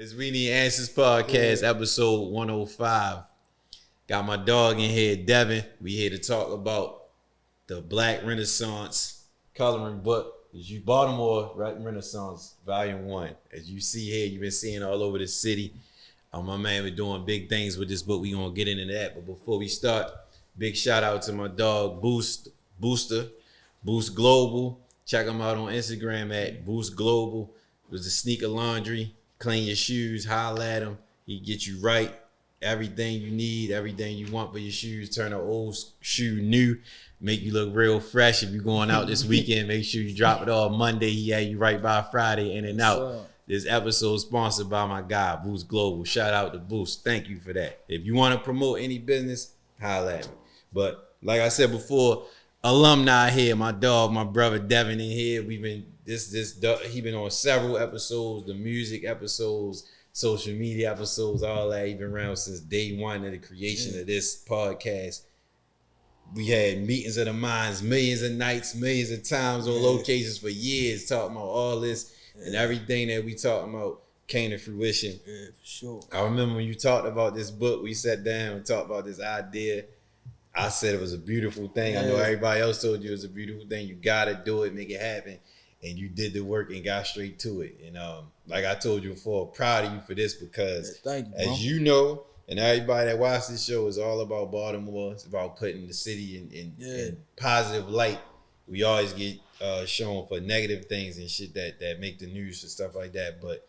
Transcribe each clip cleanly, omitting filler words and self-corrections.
It's We Need Answers Podcast, episode 105. Got my dog in here, Devin. We here to talk about the Black Renaissance coloring book. It's Baltimore Renaissance Volume 1. As you see here, you've been seeing all over the city. My man, we're doing big things with this book. We're going to get into that. But before we start, big shout out to my dog, Boost Global. Check him out on Instagram at Boost Global. It was the sneaker laundry. Clean your shoes, holla at him. He get you right. Everything you need, everything you want for your shoes. Turn an old shoe new. Make you look real fresh. If you're going out this weekend, make sure you drop it all Monday. He had you right by Friday, in and out. This episode is sponsored by my guy, Boost Global. Shout out to Boost. Thank you for that. If you want to promote any business, holla at me. But like I said before, alumni here, my dog, my brother Devin in here. We've been he been on several episodes, the music episodes, social media episodes, all that. He been around since day one of the creation of this podcast. We had meetings of the minds, millions of nights, millions of times on locations for years, talking about all this and everything that we talking about came to fruition. Yeah, for sure. I remember when you talked about this book, we sat down and talked about this idea. I said it was a beautiful thing. I know everybody else told you it was a beautiful thing. You gotta do it, make it happen. And you did the work and got straight to it. And like I told you before, proud of you for this because thank you, as you know, and everybody that watches this show is all about Baltimore. It's about putting the city in positive light. We always get shown for negative things and shit that make the news and stuff like that. But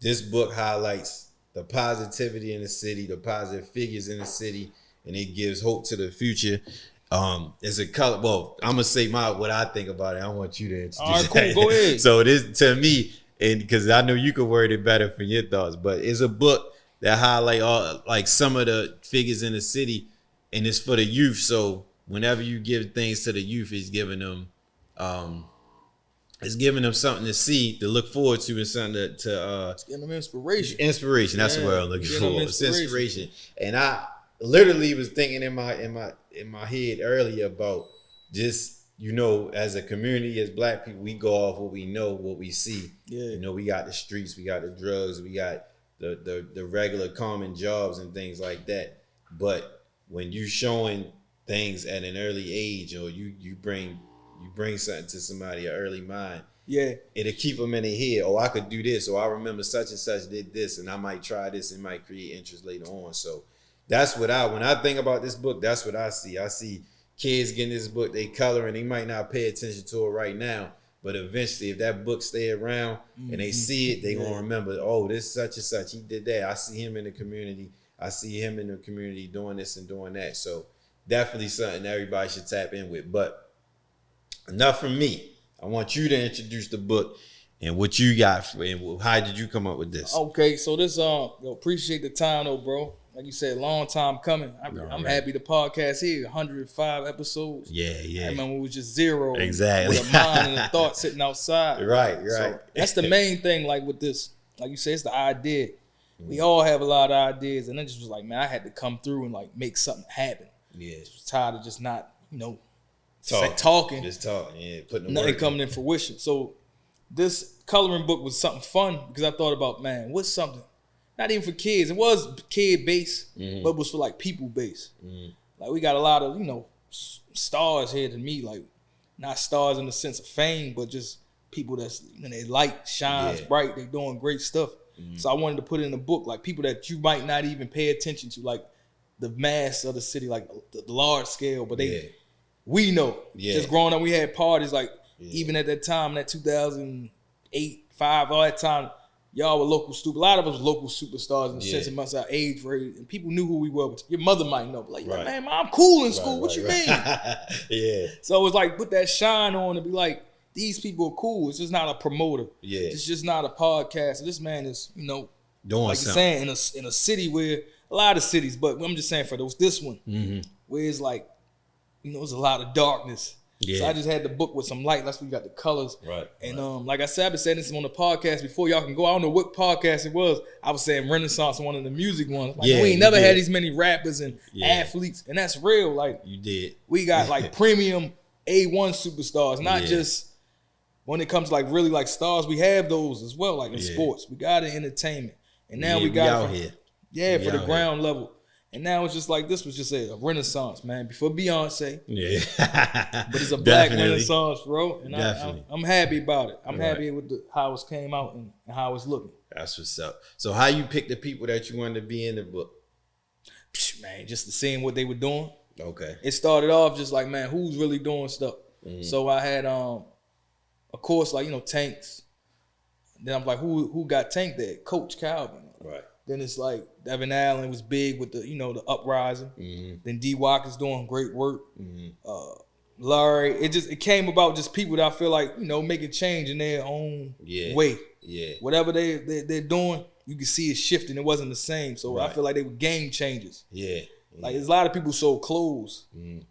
this book highlights the positivity in the city, the positive figures in the city, and it gives hope to the future. It's a color. Well, I'm gonna say what I think about it. I want you to introduce. All right, cool. Go ahead. So this to me, and because I know you could word it better for your thoughts, but it's a book that highlight all like some of the figures in the city, and it's for the youth. So whenever you give things to the youth, it's giving them something to see, to look forward to, and something to it's giving them inspiration. Inspiration. That's what I'm looking for. It's inspiration. And I literally was thinking in my head earlier about just, as a community, as Black people, we go off what we know, what we see. Yeah. We got the streets, we got the drugs, we got the regular common jobs and things like that. But when you showing things at an early age, or you bring something to somebody, an early mind, it'll keep them in their head. Oh, I could do this, or I remember such and such did this, and I might try this and might create interest later on. So that's what when I think about this book, that's what I see. I see kids getting this book, they color, and they might not pay attention to it right now, but eventually if that book stay around and they see it, they gonna remember, oh, this such and such, he did that. I see him in the community. I see him in the community doing this and doing that. So definitely something everybody should tap in with. But enough from me. I want you to introduce the book and what you got and how did you come up with this? Okay, so this appreciate the time though, bro. Like you said, long time coming. I'm happy the podcast here, 105 episodes. Yeah. I remember it was just zero. Exactly. With a mind and a thought sitting outside. Right. So that's the main thing, like with this. Like you said, it's the idea. We all have a lot of ideas, and I just was like, man, I had to come through and like make something happen. Yeah. I was tired of just not, talking. Just talking, putting the nothing work coming in fruition. So this coloring book was something fun because I thought about, man, what's something not even for kids. It was kid based, but it was for like people based. Like we got a lot of stars here to me, like not stars in the sense of fame, but just people that's their light shines bright. They doing great stuff. So I wanted to put it in a book, like people that you might not even pay attention to, like the mass of the city, like the large scale, but we know. Just growing up, we had parties like even at that time, that 2008, 5, all that time. Y'all were a lot of us were local superstars in the sense of our age range, and people knew who we were. Your mother might know, but like, man, I'm cool in school. What you mean? So it was like put that shine on and be like, these people are cool. It's just not a promoter. It's just not a podcast. And this man is, doing like something. You're saying, in a city where a lot of cities, but I'm just saying for this one, where it's like, there's a lot of darkness. So I just had the book with some light. That's where we got the colors. And like I said, I've been saying this on the podcast before. Y'all can go. I don't know what podcast it was. I was saying Renaissance, one of the music ones. Like, we ain't never had these many rappers and athletes, and that's real. Like you did. We got like premium A1 superstars, not just when it comes to like really like stars. We have those as well, like in sports. We got it in entertainment. And now we got out here. Yeah, for the ground level. And now it's just like this was just a renaissance, man. Before Beyonce. Yeah. But it's a black renaissance, bro. And I'm happy about it. I'm happy with how it came out and how it's looking. That's what's up. So how you pick the people that you wanted to be in the book? Man, just the seeing what they were doing. Okay. It started off just like, man, who's really doing stuff? Mm-hmm. So I had of course, like, Tanks. Then I'm like, who got Tank there? Coach Calvin. Right. Then it's like Devin Allen was big with the the uprising. Mm-hmm. Then D Walk is doing great work. Mm-hmm. Larry, it came about just people that I feel like making change in their own way. Yeah. Whatever they're doing, you can see it shifting. It wasn't the same. So I feel like they were game changers. Yeah. Like there's a lot of people so close,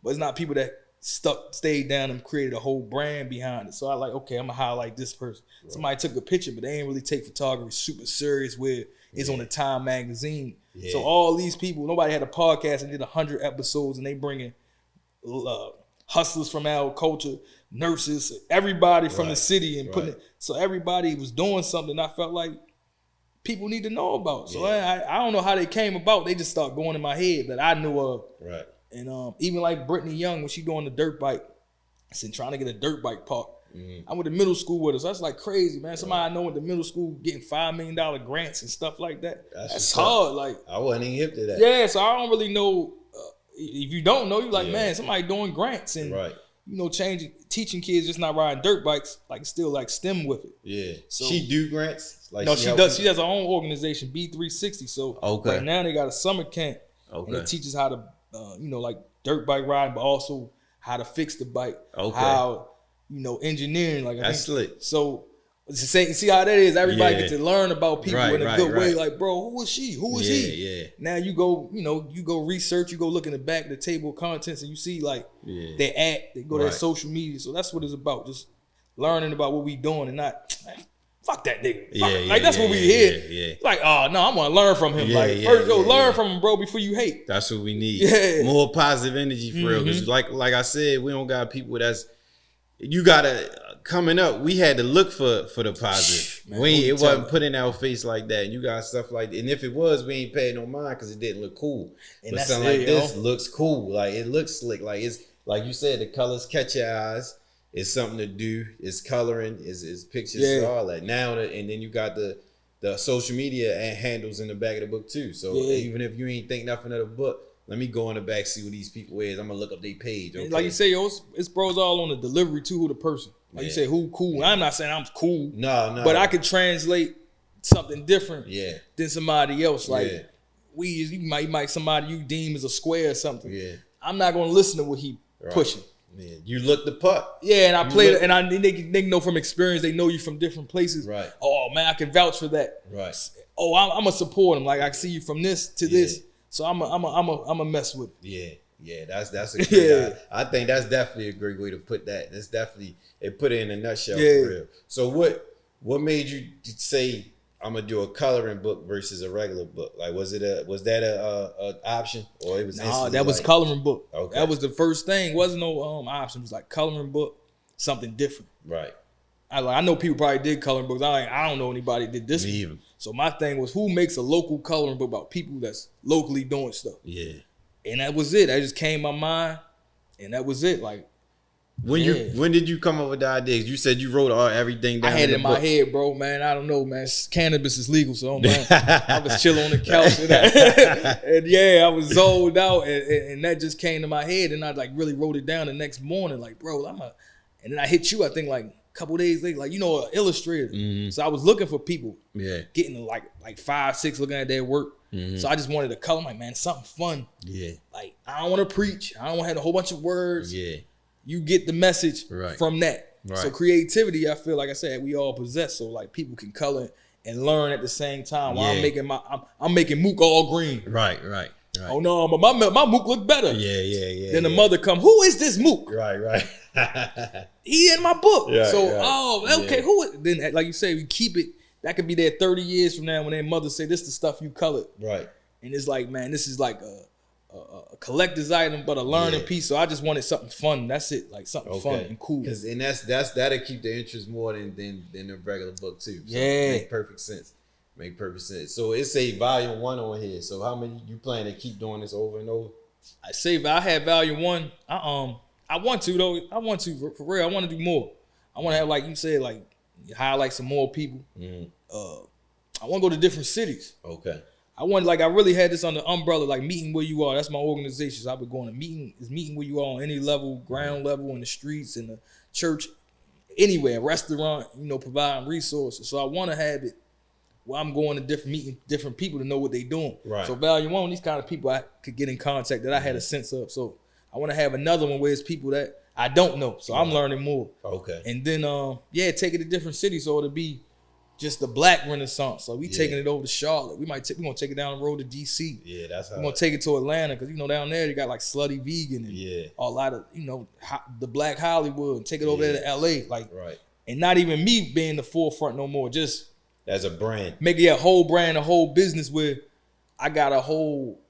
but it's not people that stayed down and created a whole brand behind it. So I like, okay, I'm gonna highlight this person. Right. Somebody took a picture, but they ain't really take photography super serious where it's on the Time magazine. Yeah. So all these people, nobody had a podcast and did 100 episodes, and they bringing hustlers from our culture, nurses, everybody from the city, and putting it. So everybody was doing something I felt like people need to know about. So I don't know how they came about. They just started going in my head that I knew of. Right. And even like Brittany Young, when she doing the dirt bike, I said trying to get a dirt bike park. I went to middle school with her, so that's like crazy, man. Somebody I know went to middle school getting $5 million grants and stuff like that. That's hard. Like I wasn't even hip to that. Yeah, so I don't really know. If you don't know, you like, man, somebody doing grants and teaching kids just not riding dirt bikes, like still like STEM with it. Yeah. So she do grants? Like no, she does. She has her own organization, B360. So right now they got a summer camp. And it teaches how to like dirt bike riding, but also how to fix the bike. How engineering. Like that's slick. So see how that is. Everybody gets to learn about people in a good way. Like, bro, who is she? Who is he? Yeah. Now you go, you go research. You go look in the back of the table of contents, and you see like they act. They go to their social media. So that's what it's about. Just learning about what we doing and not. Fuck that nigga. Like that's what we hear. Yeah. Like, oh no, I'm gonna learn from him. Learn from him, bro, before you hate. That's what we need. Yeah. More positive energy for real. Because like I said, we don't got people that's you gotta coming up. We had to look for the positive. Man, it wasn't put in our face like that. You got stuff like that. And if it was, we ain't paying no mind because it didn't look cool. And but something like this looks cool. Like it looks slick. Like it's like you said, the colors catch your eyes. It's something to do. It's coloring. It's pictures. All that. Now and then you got the social media handles in the back of the book too. So even if you ain't think nothing of the book, let me go in the back, see what these people is. I'm gonna look up their page. Okay? Like you say, it's bros all on the delivery too. Who the person? Like you say, who cool? I'm not saying I'm cool. No. But I could translate something different. Than somebody else. Like you might somebody you deem as a square or something. Yeah. I'm not gonna listen to what he pushing. Yeah, you look the puck. Yeah, and I played it, and they know from experience. They know you from different places. Right. Oh man, I can vouch for that. Right. Oh, I'm a support him. Like I see you from this to this, so I'm a mess with it. Yeah. That's a great. I think that's definitely a great way to put that. That's definitely put it in a nutshell for real. So what made you say I'm gonna do a coloring book versus a regular book? Like was that a option or it was? No, that was coloring book. Okay. That was the first thing. Wasn't no option. It was like coloring book, something different. Right. I know people probably did coloring books. I don't know anybody that did this. Me either. So my thing was who makes a local coloring book about people that's locally doing stuff. Yeah. And that was it. That just came to my mind, and that was it. Like. When did you come up with the ideas? You said you wrote everything down. I had it in my head, bro. Man, I don't know, man. Cannabis is legal, so I was chilling on the couch and I was zoned out, and that just came to my head, and I like really wrote it down the next morning, like, bro, and then I hit you. I think like a couple days later, like an illustrator. Mm-hmm. So I was looking for people, getting like 5, 6 looking at their work. Mm-hmm. So I just wanted to color. I'm like, man, something fun. Yeah. Like I don't want to preach. I don't want to have a whole bunch of words. Yeah. You get the message from that. Right. So creativity, I feel like I said, we all possess. So like people can color and learn at the same time. While I'm making Mook all green. Right. Oh no, but my Mook look better. Yeah. Then the mother come, who is this Mook? Right. He in my book. Okay, who is then like you say, we keep it. That could be there 30 years from now when their mother say, this is the stuff you colored. Right. And it's like, man, this is like a collector's item, but a learning piece. So I just wanted something fun. That's it, like something fun and cool. And that'll keep the interest more than the regular book too. So it makes perfect sense. Make perfect sense. So it's a volume 1 on here. So how many you plan to keep doing this over and over? I say I had volume 1. I want to though. I want to for real. I want to do more. I want to have, like you said, like highlight some more people. I want to go to different cities. Okay. I really had this on the umbrella, like meeting where you are. That's my organization. So I've been going to meeting where you are on any level, ground level, in the streets, in the church, anywhere, restaurant, providing resources. So I want to have it where I'm going to meeting different people to know what they're doing. Right. So volume 1, these kind of people I could get in contact that I had a sense of. So I want to have another one where it's people that I don't know. So I'm learning more. Okay. And then take it to different cities. So it'll be just the black renaissance. So we taking it over to Charlotte. We're gonna take it down the road to DC. Yeah, that's how we're gonna take it to Atlanta, because down there you got like Slutty Vegan and a lot of the black Hollywood, and take it over there to LA. Like, right. And not even me being the forefront no more. Just as a brand. Make it a whole brand, a whole business where I got a whole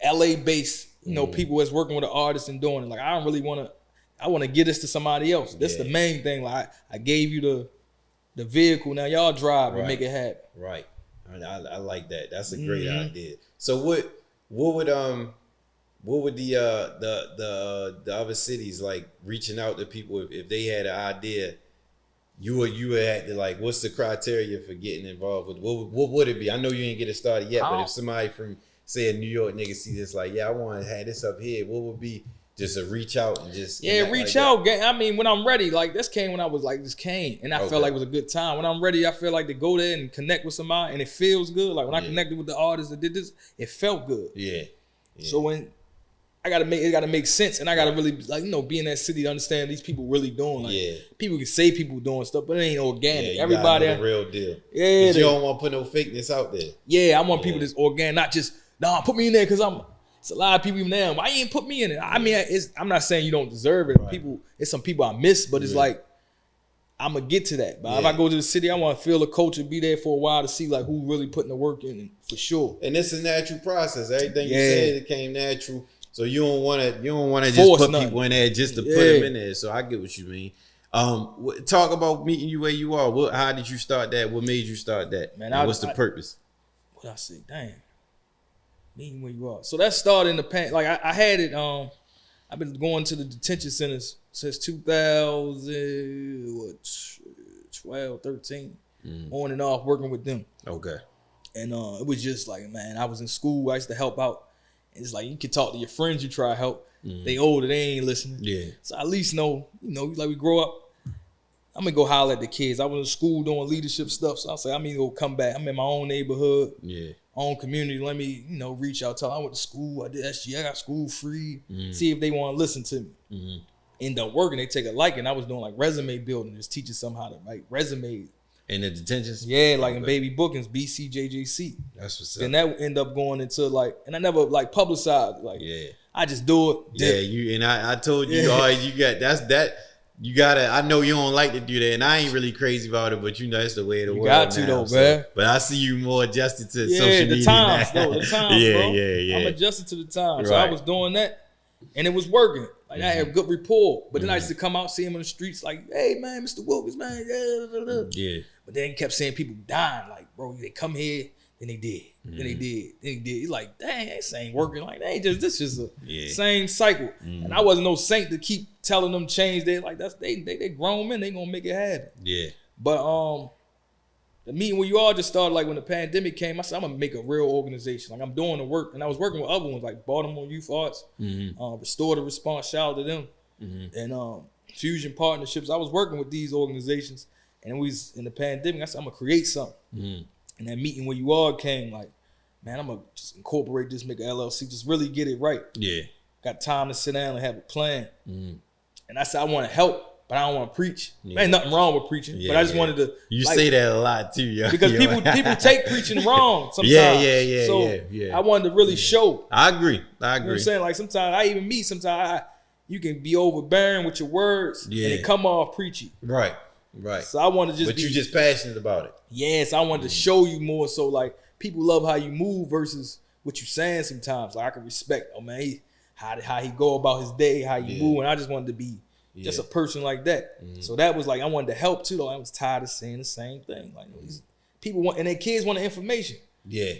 LA based, people that's working with the artists and doing it. Like, I don't really I wanna give this to somebody else. That's the main thing. Like I gave you the vehicle, now y'all drive and make it happen. Right. I like that. That's a great idea. So what would the other cities, like, reaching out to people if they had an idea? You would have to, like, what's the criteria for getting involved with? What would it be? I know you ain't get it started yet, but if somebody from, say, a New York nigga see this, like, I want to have this up here, what would be just a reach out and just reach out. I mean, when I'm ready, like, this came when I was like, and I felt like it was a good time. When I'm ready, I feel like to go there and connect with somebody, and it feels good. Like when I connected with the artists that did this, it felt good. Yeah. So when it gotta make sense, and I gotta really, like, be in that city to understand these people really doing. Like, people can say people doing stuff, but it ain't organic. Everybody the real deal. Yeah, you don't want to put no fakeness out there. Yeah, I want people that's organic, not just put me in there because it's a lot of people now. Why you ain't put me in it? I mean, I'm not saying you don't deserve it. Right. It's some people I miss, but it's like, I'm gonna get to that. But if I go to the city, I want to feel the culture, be there for a while to see like who really putting the work in, for sure. And it's a natural process. Everything you said, it came natural. So you don't want to just put people in there just to put them in there. So I get what you mean. Talk about meeting you where you are. How did you start that? What made you start that? Man, what's the purpose? What I say, damn. Meeting where you are. So that started in the past. Like I had it. I've been going to the detention centers since 2012, 13, on and off working with them. Okay. And it was just like, man, I was in school. I used to help out. And it's like, you can talk to your friends. You try to help. They older. They ain't listening. Yeah. So I at least know. Like we grow up. I'm gonna go holler at the kids. I was in school doing leadership stuff. So I say, I'm gonna go come back. I'm in my own neighborhood. Yeah. Own community. Let me, reach out. Tell them I went to school. I did SG. I got school free. See if they want to listen to me. End up working. They take a liking. I was doing like resume building, just teaching them how to write resumes. In the detentions? Yeah, like in baby bookings, BCJJC. That's what's up. Then that end up going into like, and I never like publicized. Like, I just do it. I told you, always, you got that. You gotta. I know you don't like to do that, and I ain't really crazy about it. But that's the way of the world. You got to though, man. But I see you more adjusted to social media. The times, bro. I'm adjusted to the times. Right. So I was doing that, and it was working. Like I had good rapport. But then I used to come out, see him in the streets, like, "Hey, man, Mr. Wilkins, man." Yeah. But then kept seeing people dying. Like, bro, they come here, then they did, then they did, then they did. He's like, dang, this ain't working. Like, this is a same cycle. And I wasn't no saint to keep telling them change. They like they grown men. They gonna make it happen. Yeah. But the meeting where you all just started like when the pandemic came. I said I'm gonna make a real organization. Like I'm doing the work, and I was working with other ones like Baltimore Youth Arts, Restorative Response. Shout out to them, and Fusion Partnerships. I was working with these organizations, and we was in the pandemic. I said I'm gonna create something. And that meeting where you all came, like, man, I'm gonna just incorporate this, make an LLC, just really get it right. Yeah. Got time to sit down and have a plan. And I said I want to help, but I don't want to preach. Yeah. Ain't nothing wrong with preaching, but I just wanted to. You say that a lot too, yo. Because people take preaching wrong sometimes. Yeah. So I wanted to really show. I agree. You know what I'm saying? Like sometimes I even meet. Sometimes you can be overbearing with your words, and it come off preachy. Right. So I wanted to just. But you just passionate about it. Yes, I wanted to show you more. So like people love how you move versus what you saying sometimes. Like I can respect. Oh man, how he go about his day, how you move, and I just wanted to be just a person like that. So that was like I wanted to help too. Though I was tired of saying the same thing. Like people want, and their kids want the information. Yeah.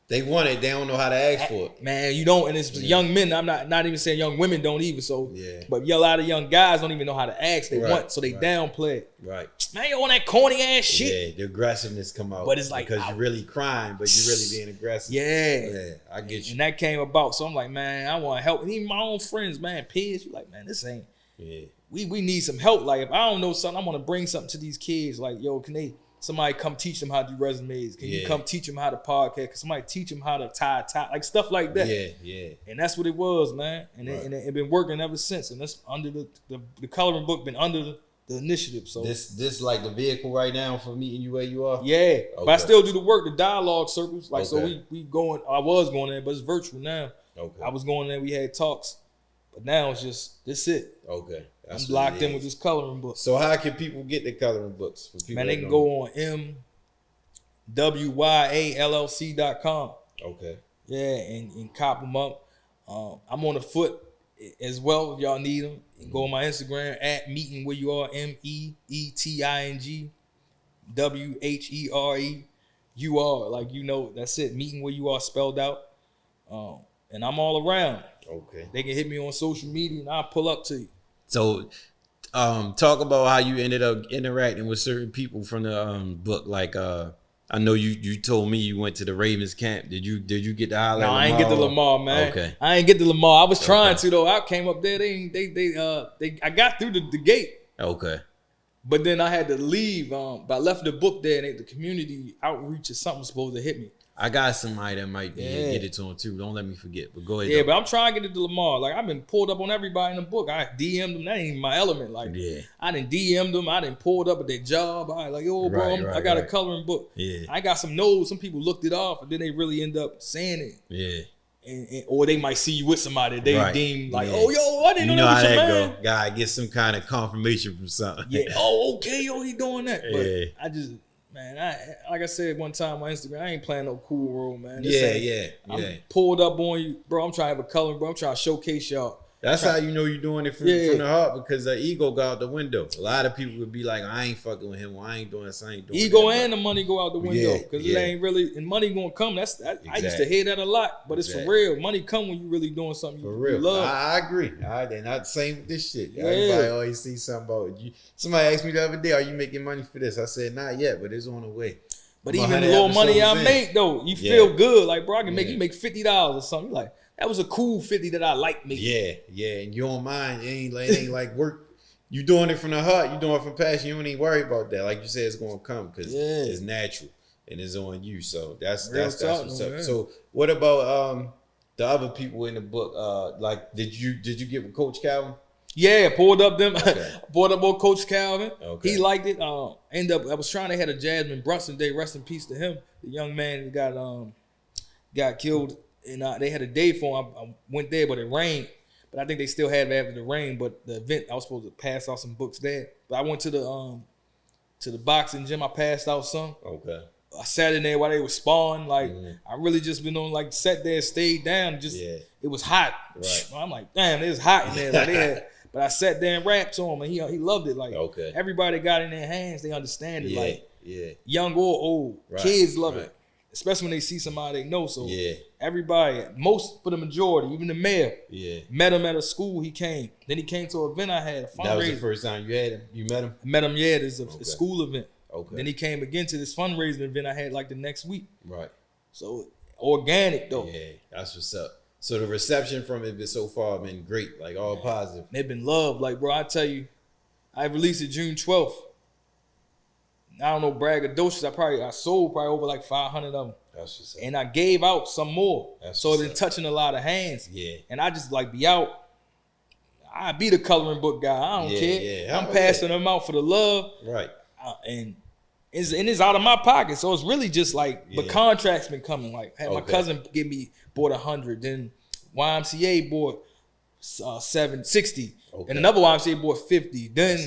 They want it. They don't know how to ask for it. Man, you don't. And it's young men. I'm not even saying young women don't either. So, but a lot of young guys don't even know how to ask. They want, so they downplay it. Right. Man, you on that corny ass shit. Yeah, the aggressiveness come out. But it's like, because you're really crying, but you're really being aggressive. Yeah, I get you. And that came about. So I'm like, man, I want to help. And even my own friends, man, peers, you like, man, this ain't. Yeah. We need some help. Like, if I don't know something, I want to bring something to these kids. Like, yo, can somebody come teach them how to do resumes? Can you come teach them how to podcast? Can somebody teach them how to tie, like stuff like that? Yeah. And that's what it was, man. And it been working ever since. And that's under the coloring book been under the initiative. So this like the vehicle right now for meeting you where you are? Yeah. Okay. But I still do the work, the dialogue circles. Like, so we going, I was going there, but it's virtual now. Okay. I was going there, we had talks. But now it's just, this it. Okay. I'm locked in with this coloring book. So how can people get the coloring books? Man, they can go on MWYALLC.com. Okay. Yeah, and cop them up. I'm on the foot as well if y'all need them. Go on my Instagram at meeting where you are, MEETING WHEREUR. Like, you know, that's it. Meeting where you are spelled out. And I'm all around. Okay. They can hit me on social media and I'll pull up to you. So, talk about how you ended up interacting with certain people from the book. Like, I know you told me you went to the Ravens camp. Did you get the highlight? No, I ain't get to Lamar, man. Okay, I ain't get to Lamar. I was trying to though. I came up there. I got through the gate. Okay. But then I had to leave. But I left the book there, and the community outreach or something was supposed to hit me. I got somebody that might get it to him too. Don't let me forget. But go ahead. Yeah, but I'm trying to get it to Lamar. Like, I've been pulled up on everybody in the book. I DM'd them. That ain't even my element. Like, I didn't DM them. I didn't pulled up at their job. I like, yo, bro, I got a coloring book. Yeah. I got some notes. Some people looked it off, and then they really end up saying it. Yeah. And or they might see you with somebody they deem like, oh, yo, I didn't know that was your man. Go. Gotta get some kind of confirmation from something. Yeah. Oh, okay, yo, he doing that. But I just. Man, like I said one time on Instagram, I ain't playing no cool role, man. I'm pulled up on you, bro. I'm trying to have a color, bro. I'm trying to showcase y'all. That's how you know you're doing it from the heart, because the ego go out the window. A lot of people would be like, I ain't fucking with him, or I ain't doing this, I ain't doing ego that, and the money go out the window, because it ain't really, and money gonna come. I used to hear that a lot, but it's for real. Money come when you really doing something you love. I agree. They're not the same with this shit. Everybody always see something about you. Somebody asked me the other day, are you making money for this? I said, not yet, but it's on the way. But even the little money I make though, you feel good. Like, bro, I can make you make $50 or something. You're like, that was a cool 50 that I like making. Yeah, and you don't mind. It ain't like work. You doing it from the heart. You doing it from passion. You don't even worry about that. Like you said, it's gonna come because it's natural and it's on you. So that's what's up. So what about the other people in the book? Like, did you get with Coach Calvin? Yeah, pulled up them. Pulled up on Coach Calvin. Okay. He liked it. I was trying to have a Jasmine Brunson Day. Rest in peace to him. The young man that got killed. And they had a day for him. I went there, but it rained. But I think they still had it after the rain. But the event, I was supposed to pass out some books there. But I went to the boxing gym. I passed out some. Okay. I sat in there while they were sparring. Like, I really just been on, like, sat there, stayed down. It was hot. Right. I'm like, damn, it was hot in there. Like, but I sat there and rapped to him, and he loved it. Like, everybody got it in their hands. They understand it. Like, young or old, kids love it. Especially when they see somebody they know. So everybody, for the majority, even the mayor, met him at a school. He came. Then he came to an event I had, a fundraiser. That was the first time you had him? You met him? I met him, yeah. There's a school event. Okay. Then he came again to this fundraising event I had like the next week. Right. So organic though. Yeah, that's what's up. So the reception from it so far been great, like all positive. They've been loved. Like, bro, I tell you, I released it June 12th. I don't know, braggadocious. I sold probably over like 500 of them. That's what's up. And I gave out some more. So it's been touching a lot of hands. Yeah. And I just like be out. I be the coloring book guy. I don't care. Yeah. I'm passing them out for the love. Right. And it's out of my pocket. So it's really just like, but contracts been coming. Like, had my cousin bought 100. Then YMCA bought 760. And another YMCA bought 50. Then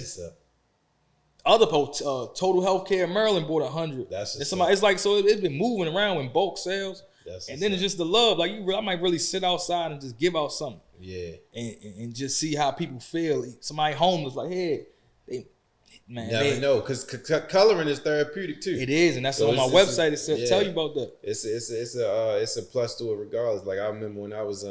other Total Healthcare in Maryland bought 100. It's like, so it's been moving around in bulk sales. And then it's just the love. Like, I might really sit outside and just give out something. Yeah. And just see how people feel. Somebody homeless, like, hey, man, never know, because coloring is therapeutic too. It is, and that's so on my website. It says tell you about that. It's a plus to it regardless. Like I remember when I was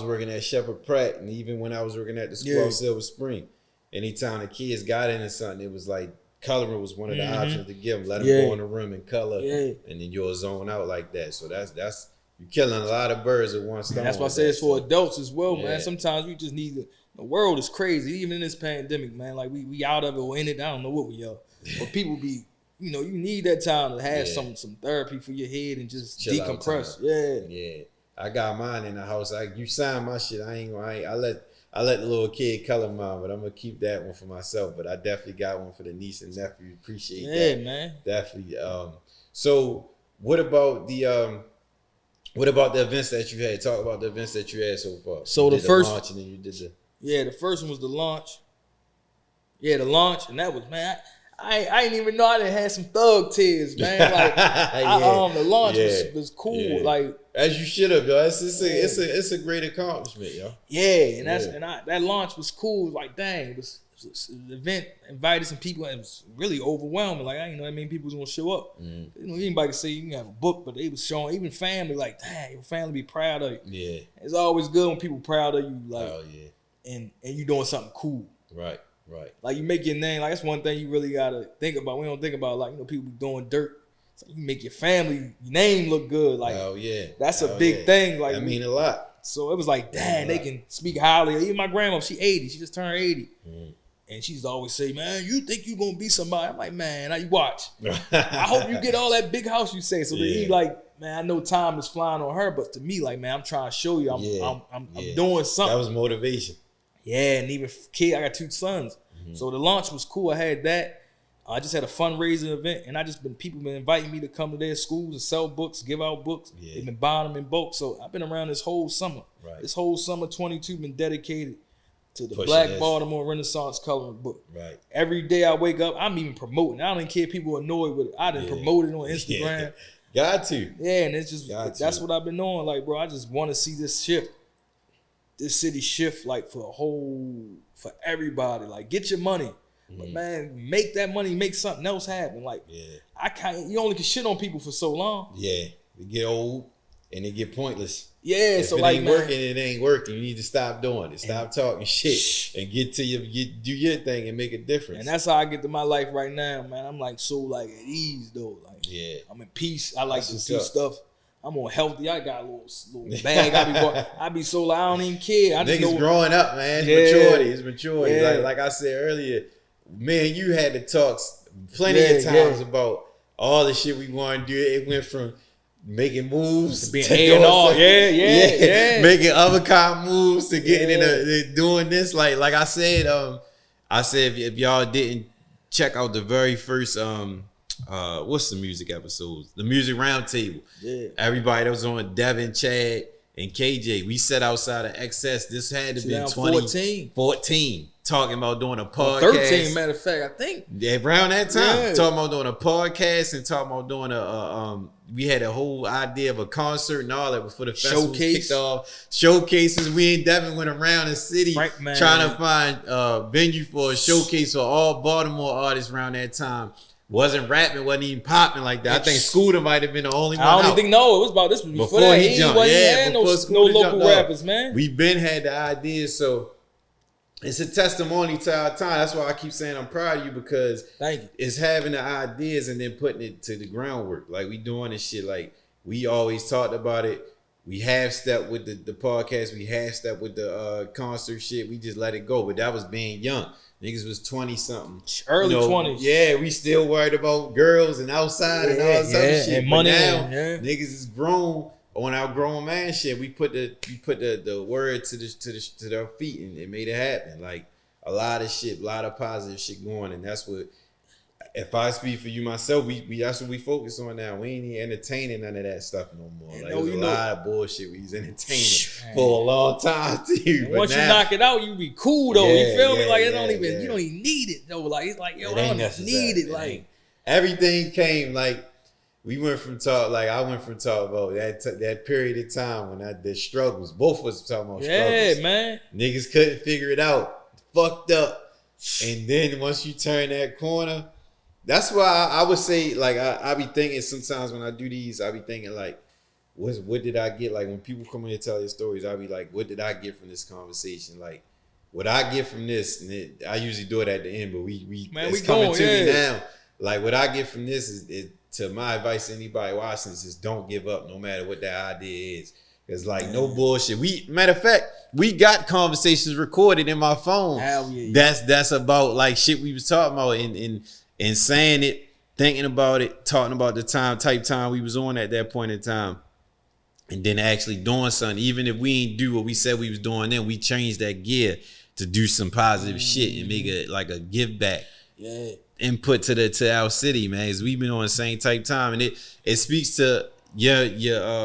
working at Shepherd Pratt, and even when I was working at the school of Silver Spring, anytime the kids got into something, it was like coloring was one of the options to give them. Let them go in the room and color, and then you'll zone out like that. So that's you're killing a lot of birds with one stone. And that's why I say it's for adults as well, man. Sometimes we just need the world is crazy, even in this pandemic, man. Like we out of it or in it. I don't know what we are, but people be, you need that time to have some therapy for your head and just chill decompress. Yeah. I got mine in the house. You sign my shit. I let the little kid color mine, but I'm gonna keep that one for myself. But I definitely got one for the niece and nephew. Appreciate that. Yeah, man. Definitely. So what about the events that you had? Talk about the events that you had so far. So the first launch, and then you did the first one was the launch. Yeah, the launch, and that was, man, I didn't even know I done had some thug tears, man. Like the launch was cool. Yeah. Like as you should have, yo. It's a great accomplishment, yo. Yeah, and that launch was cool. Like dang, it was an event, invited some people, and it was really overwhelming. Like I didn't know that many people was gonna show up. Anybody could say you can have a book, but they was showing even family, like, dang, your family be proud of you. Yeah. It's always good when people proud of you, like, and you doing something cool. Right. Like you make your name, like that's one thing you really gotta think about. We don't think about, like, people be doing dirt. So you make your family, your name look good. Like, that's a big thing. Like, I mean a lot. So it was like, dang, they can speak highly. Even my grandma, she 80. She just turned 80. And she used to always say, man, you think you gonna be somebody? I'm like, man, now you watch. I hope you get all that big house you say. So he like, man, I know time is flying on her, but to me, like, man, I'm trying to show you I'm doing something. That was motivation. Yeah, and even I got 2 sons. So the launch was cool. I had that. I just had a fundraising event, and people been inviting me to come to their schools and sell books, give out books. They've been buying them in bulk. So I've been around this whole summer. Right. This whole summer 22 been dedicated to the Black Baltimore Renaissance coloring book. Right. Every day I wake up, I'm even promoting. I don't even care if people are annoyed with it. I done promoted it on Instagram. Got to. Yeah, and it's just that's what I've been doing. Like, bro, I just want to see this shift. This city shift, like, for everybody. Like, get your money. But man, make that money, make something else happen. Like, you only can shit on people for so long. Yeah. They get old and they get pointless. Yeah, if so it like, ain't working, it ain't working. You need to stop doing it. Stop talking shit and do your thing and make a difference. And that's how I get to my life right now, man. I'm like so like at ease though. Like, I'm in peace. I like to do stuff. I'm more healthy. I got a little bag. I be so like, I don't even care. Niggas growing up, man. It's maturity. Yeah. Like I said earlier, man, you had to talk plenty of times about all the shit we want to do. It went from making moves to being making other kind of moves to getting into doing this. Like I said, if y'all didn't check out the very first what's the music episodes? The music roundtable. Yeah. Everybody that was on, Devin, Chad, and KJ. We sat outside of XS. This had to be 2014. Talking about doing a podcast. 13, matter of fact, I think. Yeah, around that time. Yeah. Talking about doing a podcast and talking about doing we had a whole idea of a concert and all that before the festival kicked off. Showcases. We and Devin went around the city trying to find a venue for a showcase for all Baltimore artists around that time. Wasn't rapping, wasn't even popping like that. I think Scooter might have been the only one. I don't think it was about this before that. He jumped. No local rappers, man. We been had the ideas, so it's a testimony to our time. That's why I keep saying I'm proud of you, because it's having the ideas and then putting it to the groundwork. Like, we doing this shit. Like, we always talked about it. We have stepped with the podcast. We have stepped with the concert shit. We just let it go. But that was being young. Niggas was 20-something. Early 20s. Yeah, we still worried about girls and outside and all this other shit. And money. But now, niggas is grown on our grown man shit. We put the word to their feet and it made it happen. Like, a lot of shit, a lot of positive shit going. And that's what, if I speak for you myself, we that's what we focus on now. We ain't even entertaining none of that stuff no more. Like, there's a lot of bullshit we was entertaining for a long time too. But once you knock it out, you be cool though. You feel me? Like, you don't even need it though. Like, it's like, yo, I don't need it. Like, everything came, like, we went from talk, like, I went from talk about that period of time when the struggles, both of us talking about struggles. Yeah, man. Niggas couldn't figure it out. Fucked up. And then once you turn that corner, that's why I would say, like, I be thinking sometimes when I do these, I be thinking like, what did I get? Like when people come in and tell their stories, I be like, what did I get from this conversation? Like, what I get from this, and I usually do it at the end, but it's coming to me now. Like what I get from this is to my advice to anybody watching this is don't give up no matter what that idea is. It's like no bullshit. Matter of fact, we got conversations recorded in my phone. Hell yeah. That's about like shit we was talking about and saying it, thinking about it, talking about the time we was on at that point in time. And then actually doing something. Even if we ain't do what we said we was doing, then we changed that gear to do some positive shit and make it like a give back. Yeah. Input to our city, man. As we've been on the same type time, and it speaks to your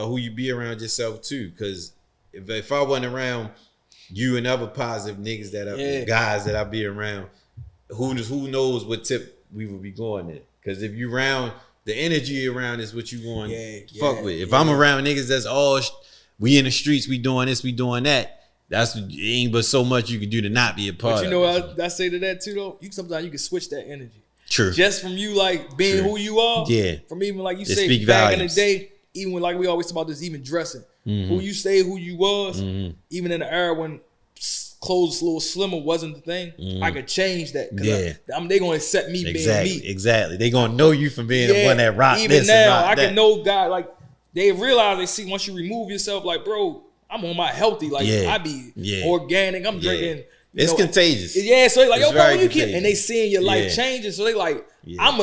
who you be around yourself too. Because if I wasn't around you and other positive niggas guys that I be around, who knows what tip we would be going at? Because if you around the energy around is what you going fuck with. If I'm around niggas that's all we in the streets, we doing this, we doing that. That's ain't but so much you can do to not be a part. But you know what I say to that too though? Sometimes you can switch that energy. True. Just from you like being who you are. Yeah. From even like you say back in the day, even when like we always talk about this, even dressing. Who you say who you was, even in the era when clothes a little slimmer wasn't the thing, I could change that. Cause they gonna accept me being me. Exactly. They gonna know you from being the one that rock even this now, and rock I that. can know God like they realize they see once you remove yourself, like bro, I'm on my healthy, like I be organic. I'm drinking. It's contagious. Yeah, so they like, yo, bro, when you contagious. and they seeing your life changing, so they like, I'm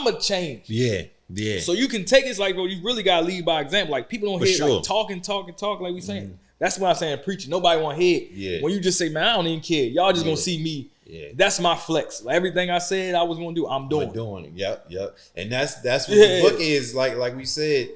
a change. Yeah. So you can take it like, bro, you really gotta lead by example. Like people don't hear like talking, like we saying. That's what I'm saying. Preaching. Nobody want to hear it. Yeah. When you just say, man, I don't even care. Y'all just gonna see me. Yeah. That's my flex. Like everything I said I was gonna do, I'm doing. It. Yep. And that's what the book is. Like we said,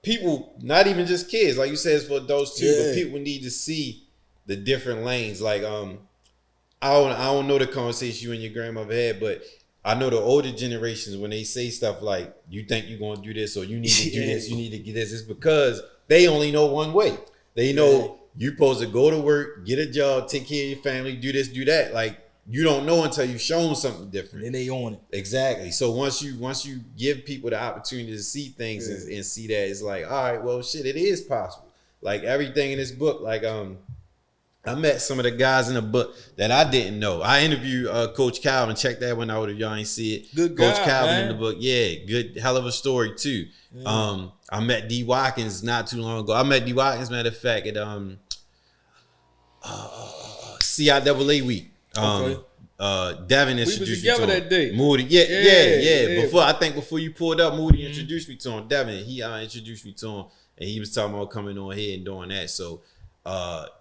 people, not even just kids, like you said, it's for adults too, but people need to see the different lanes. Like I don't know the conversation you and your grandmother had, but I know the older generations when they say stuff like, you think you're gonna do this or you need to do this, you need to get this, it's because they only know one way. They know you're supposed to go to work, get a job, take care of your family, do this, do that. Like you don't know until you've shown something different. And they own it. Exactly. So once you give people the opportunity to see things and see that, it's like, all right, well shit, it is possible. Like everything in this book, like I met some of the guys in the book that I didn't know. I interviewed Coach Calvin. Check that one out if y'all ain't see it. Good Coach guy, Calvin man. in the book. Yeah, good, hell of a story too. Yeah. I met D. Wilkins not too long ago. I met D. Wilkins, matter of fact, at CIAA week. Devin introduced me to him. That day. Moody, yeah. Before you pulled up, Moody introduced me to him. Devin, he introduced me to him, and he was talking about coming on here and doing that. So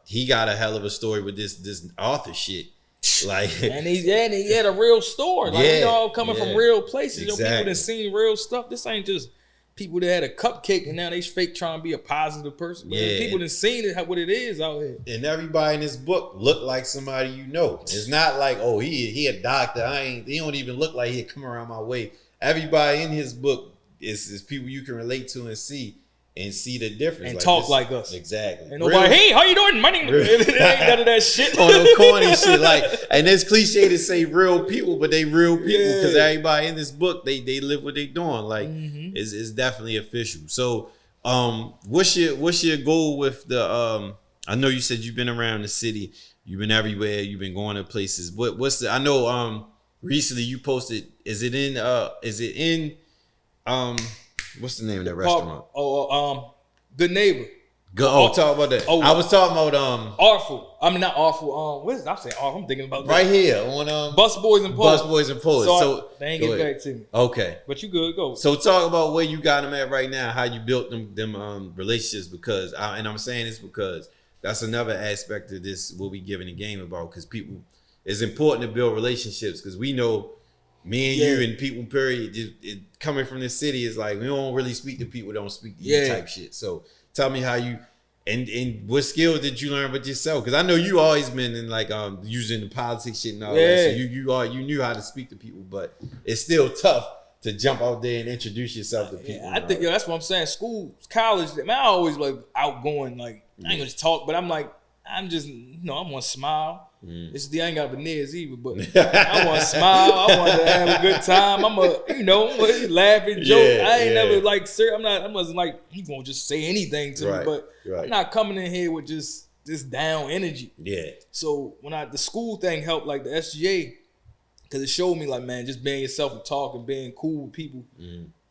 he got a hell of a story with this author shit. Like, and he had a real story. Like we all coming from real places. Exactly. You know, people that seen real stuff. This ain't just people that had a cupcake and now they fake trying to be a positive person. But people that seen it, what it is out here. And everybody in this book look like somebody you know. It's not like, oh, he a doctor. He don't even look like he'd come around my way. Everybody in his book is people you can relate to and see the difference. And like talk like us. Exactly. And nobody, hey, how you doing? My name ain't none of that shit. On the corny shit. Like, and it's cliche to say real people, but they real people because everybody in this book, they live what they doing. Like, it's definitely official. So, what's your goal with the I know you said you've been around the city, you've been everywhere, you've been going to places. I know recently you posted, is it in what's the name of that restaurant? Good Neighbor. Talk about that. I was talking about Awful. I mean not awful. What is it? I'm saying awful. I'm thinking about right here on Bus Boys and Poets. So they ain't get back to me. Okay. But you good, go. So talk about where you got them at right now, how you built them relationships, because I'm saying this because that's another aspect of this what we giving the game about, because people, it's important to build relationships because we know me and you and people, period, coming from this city is like, we don't really speak to people, don't speak to you type shit. So tell me how you, and what skills did you learn with yourself? Because I know you always been in like using the politics shit and all that. So you knew how to speak to people, but it's still tough to jump out there and introduce yourself to people. I think that's what I'm saying. School, college, man, I always like outgoing, like I ain't gonna just talk, but I'm like, I'm just, I'm gonna smile. I ain't got veneers either, but I want to smile. I want to have a good time. I'm laugh and joke. I ain't never like, sir. I wasn't like, he won't just say anything to me, but I'm not coming in here with just this down energy. Yeah. So when the school thing helped, like the SGA, because it showed me like, man, just being yourself and talking, being cool with people.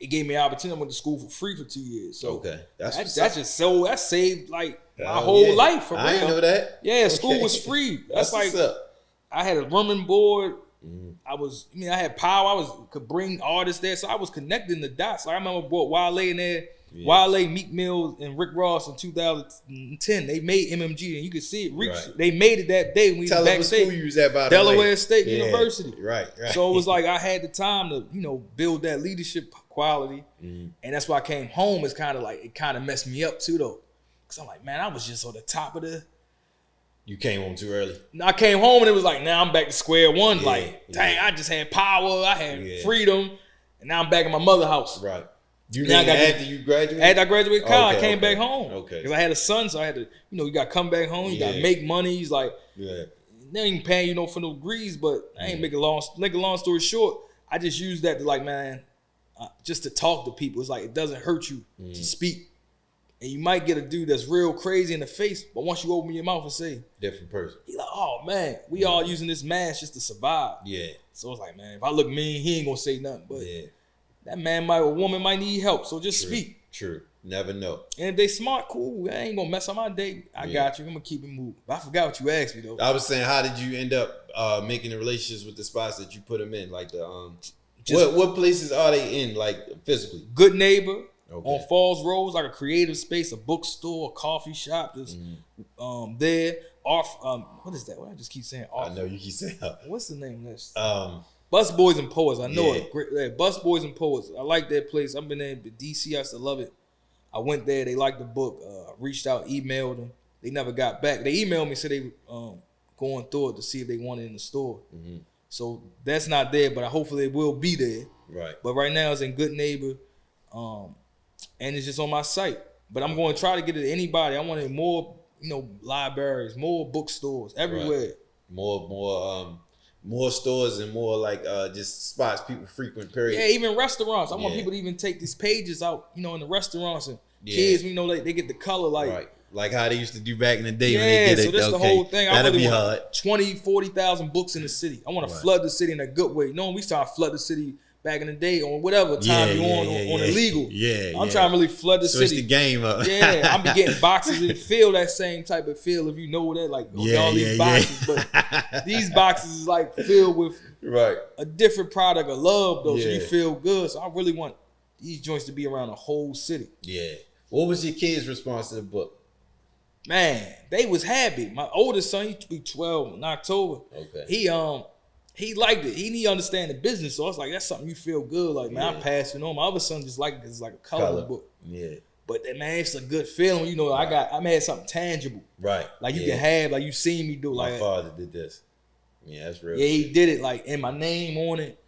It gave me an opportunity. I went to school for free for 2 years. So that saved like my whole life for real. I didn't know that. Yeah, school was free. That's like I had a rooming board. I had power. Could bring artists there, so I was connecting the dots. Like I remember I brought Wale in there. Yeah. Wale, Meek Mill, and Rick Ross in 2010. They made MMG, and you could see it reach. Right. They made it that day when we was backstage. Tell them what school you was at, by the way. Delaware State University. Right. So it was like I had the time to, build that leadership quality, and that's why I came home. It's kind of like it kind of messed me up too, though, because I'm like, man, I was just on the top of the. You came home too early. I came home and it was like, now I'm back to square one. Dang, I just had power, I had freedom, and now I'm back in my mother's house. Right. After you graduated? After I graduated college, I came back home. Okay. Because I had a son, so I had to, you got to come back home. You got to make money. He's like, they ain't paying you for no degrees, but I ain't make a long story short. I just use that to like, man, just to talk to people. It's like, it doesn't hurt you to speak. And you might get a dude that's real crazy in the face, but once you open your mouth and say, different person. He's like, oh man, we all using this mask just to survive. Yeah. So it's like, man, if I look mean, he ain't going to say nothing. But that man or woman might need help, so just speak. True. Never know. And if they smart, cool. I ain't gonna mess up my day. I got you. I'm gonna keep it moving. But I forgot what you asked me though. I was saying, how did you end up making the relationships with the spots that you put them in? Like the what places are they in? Like physically? Good Neighbor on Falls Road, like a creative space, a bookstore, a coffee shop. Just there. What is that? What I just keep saying? I know you keep saying. What's the name of this? Bus Boys and Poets. I know it. Great, Bus Boys and Poets. I like that place. I've been there in DC. I used to love it. I went there. They liked the book. Reached out, emailed them. They never got back. They emailed me, said they going through it to see if they want it in the store. So that's not there, but hopefully it will be there. Right. But right now it's in Good Neighbor, and it's just on my site. But I'm going to try to get it to anybody. I want it more, libraries, more bookstores, everywhere. Right. More stores and more like just spots people frequent, period. Yeah, even restaurants. I want people to even take these pages out, in the restaurants, and kids, they get the color like how they used to do back in the day when they did it. So that's the whole thing. That'll be hard. 20, 40,000 books in the city. I want to flood the city in a good way. We started to flood the city back in the day on whatever time you're on illegal. I'm trying to really flood the city. Switch the game up. I'm be getting boxes and feel that same type of feel if you know that, like all these boxes. But these boxes is like filled with a different product of love though, so you feel good. So I really want these joints to be around the whole city. Yeah. What was your kids' response to the book? Man, they was happy. My oldest son, he be 12 in October. Okay. He liked it. He understand the business, so I was like, that's something you feel good. Like, man, I'm passing on. My other son just liked it because it's like a coloring book. Yeah. But man, it's a good feeling. I had something tangible. Right. Like you can have, like you seen me do. My father did this. Yeah, that's real. Yeah, he did it like in my name on it.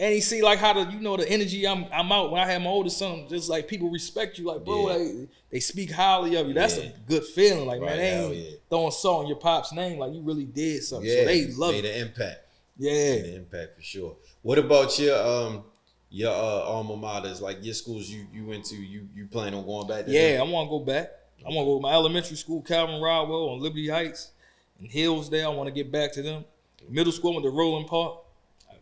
And he see like how the energy I'm out when I had my oldest son. Just like people respect you, like bro, like, they speak highly of you. That's a good feeling. Like man, they ain't throwing salt on your pop's name. Like you really did something. So they love it. Made an impact. Yeah, made an impact for sure. What about your alma maters, like your schools you went to? You plan on going back? I want to go back. I want to go to my elementary school, Calvin Rodwell on Liberty Heights and Hillsdale. I want to get back to them. Middle school went to Roland Park.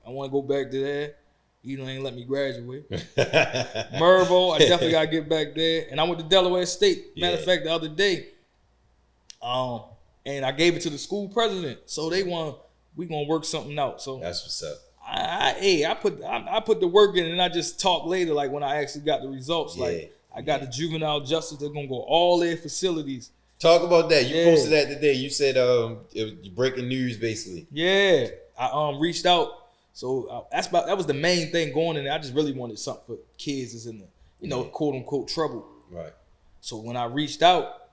I want to go back to that. They ain't let me graduate. Mervo, I definitely got to get back there. And I went to Delaware State. Matter of fact, the other day. And I gave it to the school president. So we going to work something out. So that's what's up. I put the work in and I just talk later, like when I actually got the results. Like I got the juvenile justice. They're going to go all their facilities. Talk about that. You posted that today. You said it was breaking news basically. Yeah. I reached out. So that was the main thing going in there. I just really wanted something for kids that's in the, quote unquote trouble. Right. So when I reached out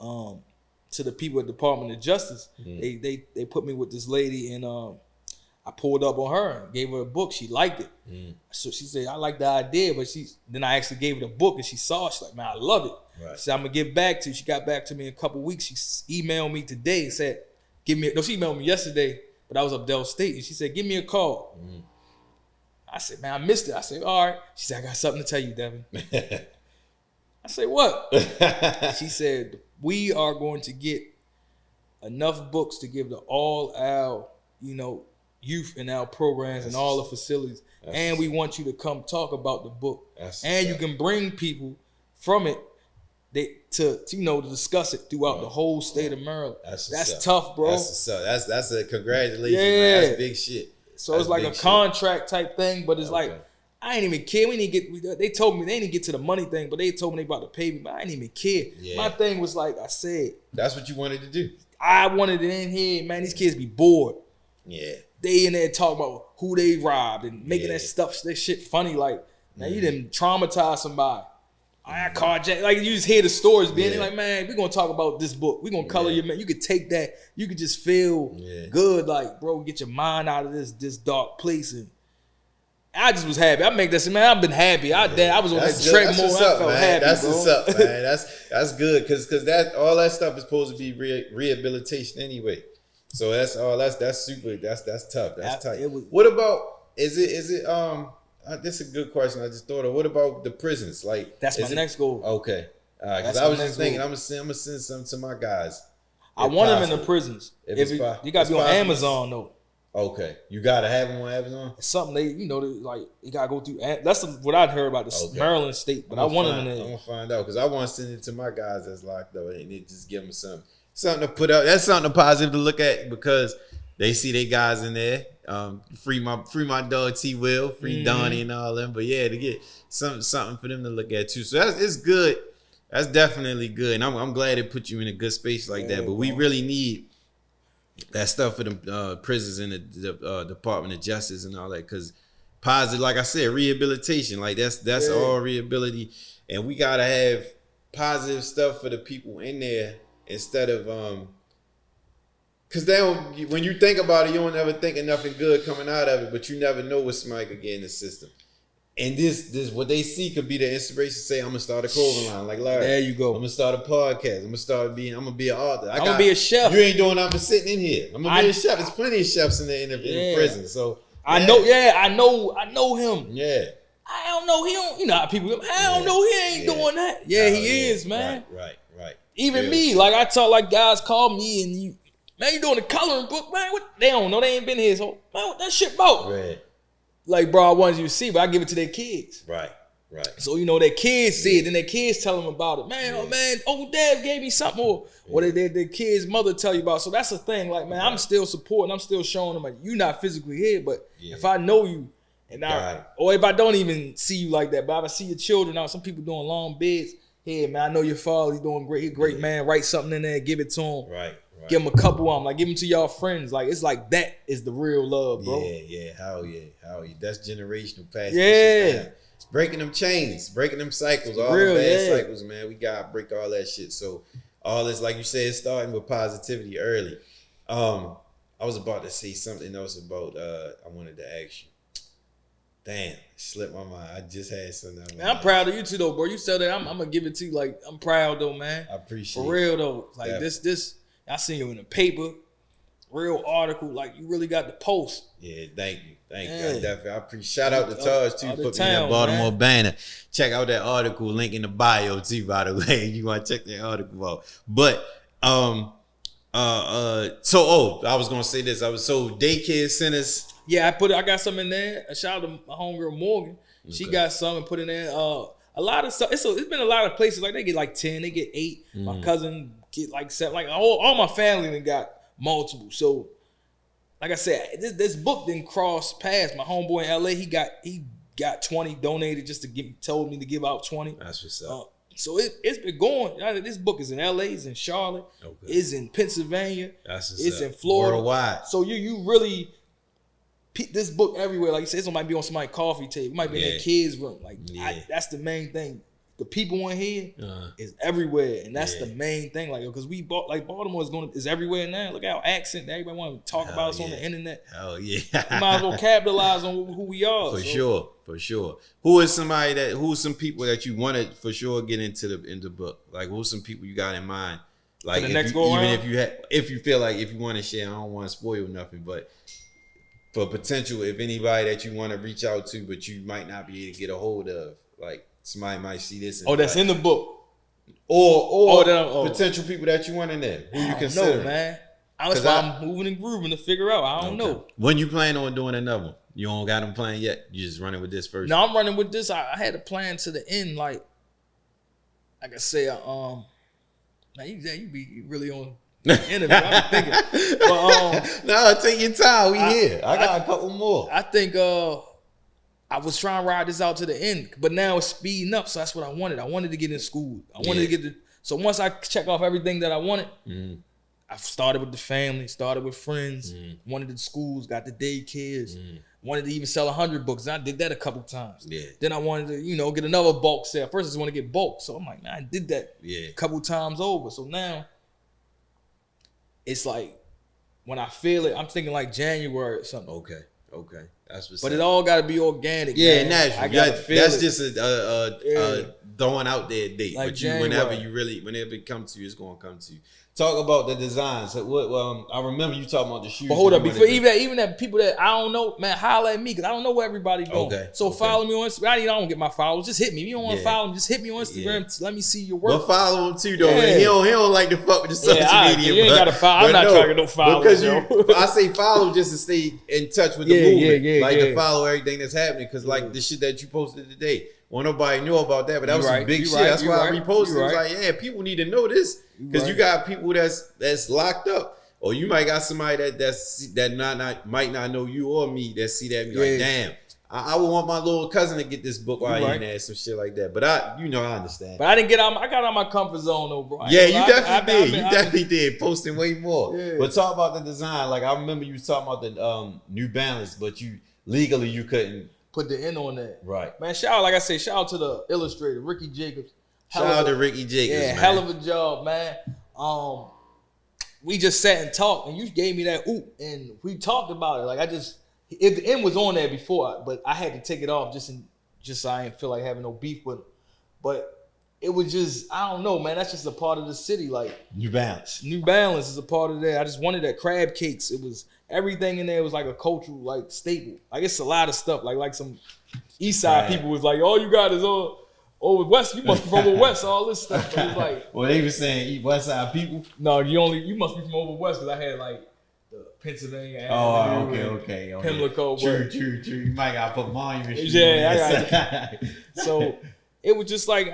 to the people at the Department of Justice, they put me with this lady and I pulled up on her and gave her a book. She liked it. So she said, I like the idea, but then I actually gave her the book and she saw it. She's like, man, I love it. Right. She said, I'm gonna get back to you. She got back to me in a couple weeks. She emailed me today and said, She emailed me yesterday, but I was up Del State, and she said, give me a call. I said, man, I missed it. I said, all right. She said, I got something to tell you, Devin. I said, what? She said, we are going to get enough books to give to all our, youth in our programs and all the facilities. And we want you to come talk about the book. And you can bring people from it to discuss it throughout the whole state of Maryland. That's tough, bro. That's a congratulations, man. That's big shit. So it's like a contract type thing, but it's like, I ain't even care. They told me they didn't get to the money thing, but they told me they about to pay me, but I didn't even care. Yeah. My thing was like I said. That's what you wanted to do. I wanted it in here, man. These kids be bored. Yeah. They in there talking about who they robbed and making that shit funny. Like, man, you didn't traumatize somebody. I carjacked. Like, you just hear the stories being like, man, we're going to talk about this book. We're going to color your man. You could take that. You could just feel good. Like, bro, get your mind out of this dark place. And I just was happy. I make that, man, I've been happy. I was on that treadmill. I felt happy, That's bro. what's up, man. That's good. Because that all that stuff is supposed to be rehabilitation anyway. So that's super. That's tough. That's tight. What about this is a good question. I just thought of. What about the prisons? Like that's my next goal. Okay, because I was just thinking I'm gonna send some to my guys. I want them in the prisons. You gotta be on Amazon though. Okay, you gotta have them on Amazon. It's something you gotta go through. That's what I'd heard about the Maryland state, but I want them in there. I'm gonna find out because I want to send it to my guys that's locked up and just give them something to put out. That's something positive to look at because they see they guys in there. Free my dog T Will, free Donnie and all them. But yeah, to get something for them to look at too. So it's good. That's definitely good. And I'm glad it put you in a good space like that. But we really need that stuff for the prisons and the Department of Justice and all that. Because positive, like I said, rehabilitation. Like that's all rehabilitation. And we gotta have positive stuff for the people in there instead of because when you think about it, you don't ever think of nothing good coming out of it, but you never know what somebody could get in the system. And this what they see could be the inspiration to say, I'm gonna start a clothing line like Larry. There you go. I'm gonna start a podcast. I'm gonna be an author. I'm gonna be a chef. You ain't doing nothing but sitting in here. I'm gonna be a chef. There's plenty of chefs in the prison. So I know him. Yeah. I don't know him. You know how people go, I don't know he ain't doing that. Yeah, he is, man. Right. Even me, like I talk like guys call me and you doing the coloring book, man. What they don't know, they ain't been here. So man, what that shit about? Right. Like, bro, I wanted you to see, but I give it to their kids. Right. So their kids see it, and their kids tell them about it. Man, old dad gave me something, or what did their kids' mother tell you about? So that's the thing. Like, man, I'm still supporting. I'm still showing them like you're not physically here, but if I know you, or if I don't even see you like that, but if I see your children out, some people doing long bids. Hey, man, I know your father. He's doing great. He's a great man. Write something in there, give it to him. Right. Give him a couple of them. Like, give them to y'all friends. Like, it's like that is the real love, bro. Yeah. Hell yeah. That's generational passion. Yeah. Breaking them chains, breaking them cycles, all the bad cycles, man. We got to break all that shit. So all this, like you said, starting with positivity early. I was about to say something else about, I wanted to ask you. Damn, slipped my mind. I just had something. Man, I'm proud of you too, though, bro. You said that. I'm gonna give it to you. Like, I'm proud though, man. I appreciate it. For real though. Like this. I seen you in the paper, real article. Like you really got the post. Yeah, thank you. I appreciate. Shout out to Taj too. Put me in that Baltimore banner. Check out that article. Link in the bio too. By the way, you want to check that article out. But I was gonna say this. Daycare centers. Yeah, I got some in there. A shout out to my homegirl Morgan. Okay. She got some and put in there. A lot of stuff. It's been a lot of places like they get like 10, they get 8. My cousin get like 7. Like all my family then got multiple. So, like I said, this book didn't cross past my homeboy in LA. He got 20 donated just to told me to give out 20. That's what's up. So it's been going. This book is in LA, it's in Charlotte, it's in Pennsylvania, it's in Florida. Worldwide. So you really this book everywhere. Like you said, it might be on somebody's coffee table. It might be in their kids' room. Like that's the main thing. The people in here is everywhere, and that's the main thing. Like, because we bought like Baltimore is everywhere now. Look at our accent. Everybody want to talk about us on the internet. Hell yeah! We might as well capitalize on who we are. For sure. Who's some people that you want to for sure get into the book? Like, who's some people you got in mind Like if you feel like if you want to share, I don't want to spoil nothing, but for potential, if anybody that you want to reach out to, but you might not be able to get a hold of, like somebody might see this. And that's in the book. Or potential people that you want in there. Who you consider? No, man. That's why I'm moving and grooving to figure out. I don't know. When you plan on doing another one? You don't got them planned yet? You just running with this first? No, I'm running with this. I had a plan to the end, like I say, now you be really on the interview. I'm thinking. But, no, take your time. We here. I got a couple more. I think I was trying to ride this out to the end, but now it's speeding up. So that's what I wanted. I wanted to get in school. I wanted to get so once I check off everything that I wanted, I started with the family, started with friends, wanted the schools, got the daycares, wanted to even sell 100 books. And I did that a couple times. Yeah. Then I wanted to, get another bulk sale. First I just want to get bulk. So I'm like, man, I did that a couple times over. So now it's like when I feel it, I'm thinking like January or something. Okay. That's what's but it all got to be organic. Yeah, natural. I gotta feel that's it. Just a throwing out there date. Like but whenever it comes to you, it's gonna come to you. Talk about the designs. I remember you talking about the shoes. But hold up, before even that people that I don't know, man, holler at me because I don't know where everybody's going. So follow me on Instagram. I don't get my followers. Just hit me. If you don't want to follow me, just hit me on Instagram. Let me see your work. But follow him too, though. He don't like to fuck with the social media. You ain't got to follow. I'm not trying to get no followers. Because I say follow just to stay in touch with the movement. To follow everything that's happening. Because like the shit that you posted today, well, nobody knew about that, but that was some big shit. That's why I reposted. It was like, people need to know this. Because you got people that's locked up, or you might got somebody that might not know you or me that see that and be like, damn, I would want my little cousin to get this book while you're in there, some shit like that. But I understand. But I didn't I got out of my comfort zone though, bro. Yeah, you definitely did. You definitely did, posting way more. Yeah. But talk about the design. Like I remember you was talking about the New Balance, but you legally you couldn't put the end on that. Right. Man, shout out to the illustrator, Ricky Jacobs. Shout out to Ricky Jacobs, man. Hell of a job, man. We just sat and talked, and you gave me that and we talked about it. Like the end was on there before, but I had to take it off just so I didn't feel like having no beef with him. But it was just, I don't know, man. That's just a part of the city. Like New Balance is a part of that. I just wanted that crab cakes. It was everything in there was like a cultural like staple. Like it's a lot of stuff. Like some East Side people was like, all you got is over West, you must be from over West, all this stuff. But it's like, well, they were saying eat West Side people. No, you must be from over West because I had like the Pennsylvania. Okay. Pimlico. True. You might gotta put monument. I got it. So it was just like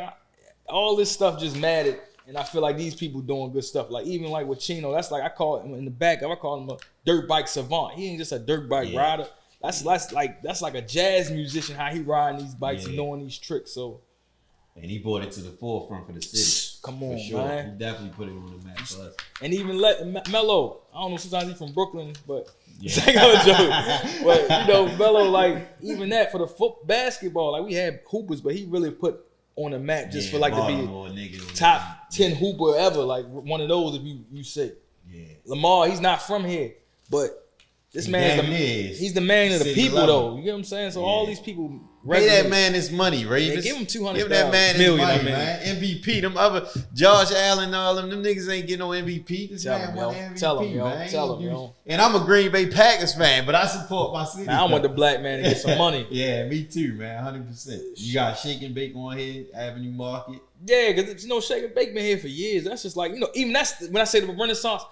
all this stuff just mattered, and I feel like these people doing good stuff. Like even like with Chino, that's like I call him in the back. I call him a dirt bike savant. He ain't just a dirt bike rider. That's like a jazz musician. How he riding these bikes and doing these tricks. So. And he brought it to the forefront for the city. Come on, man. He definitely put it on the map for us. And even Mello, I don't know, sometimes he's from Brooklyn, but it's like a joke. But, Mello, like, even that for the basketball, like, we had hoopers, but he really put on the map just for, like, to be top 10 hooper ever. Like, one of those, if you say. Yeah. Lamar, he's not from here, but this man, he's the man of the people, though. You get what I'm saying? So all these people... Pay that man his money, Ravens. Give him $200 Give that man his money, man. MVP. Them other Josh Allen and all them niggas ain't getting no MVP. This man won MVP, Tell him, yo. And I'm a Green Bay Packers fan, but I support my city. Man, I want the black man to get some money. Yeah, me too, man. 100%. You got Shake and Bake on here, Avenue Market. Yeah, because Shake and Bake been here for years. That's just like, even that's when I say the Renaissance.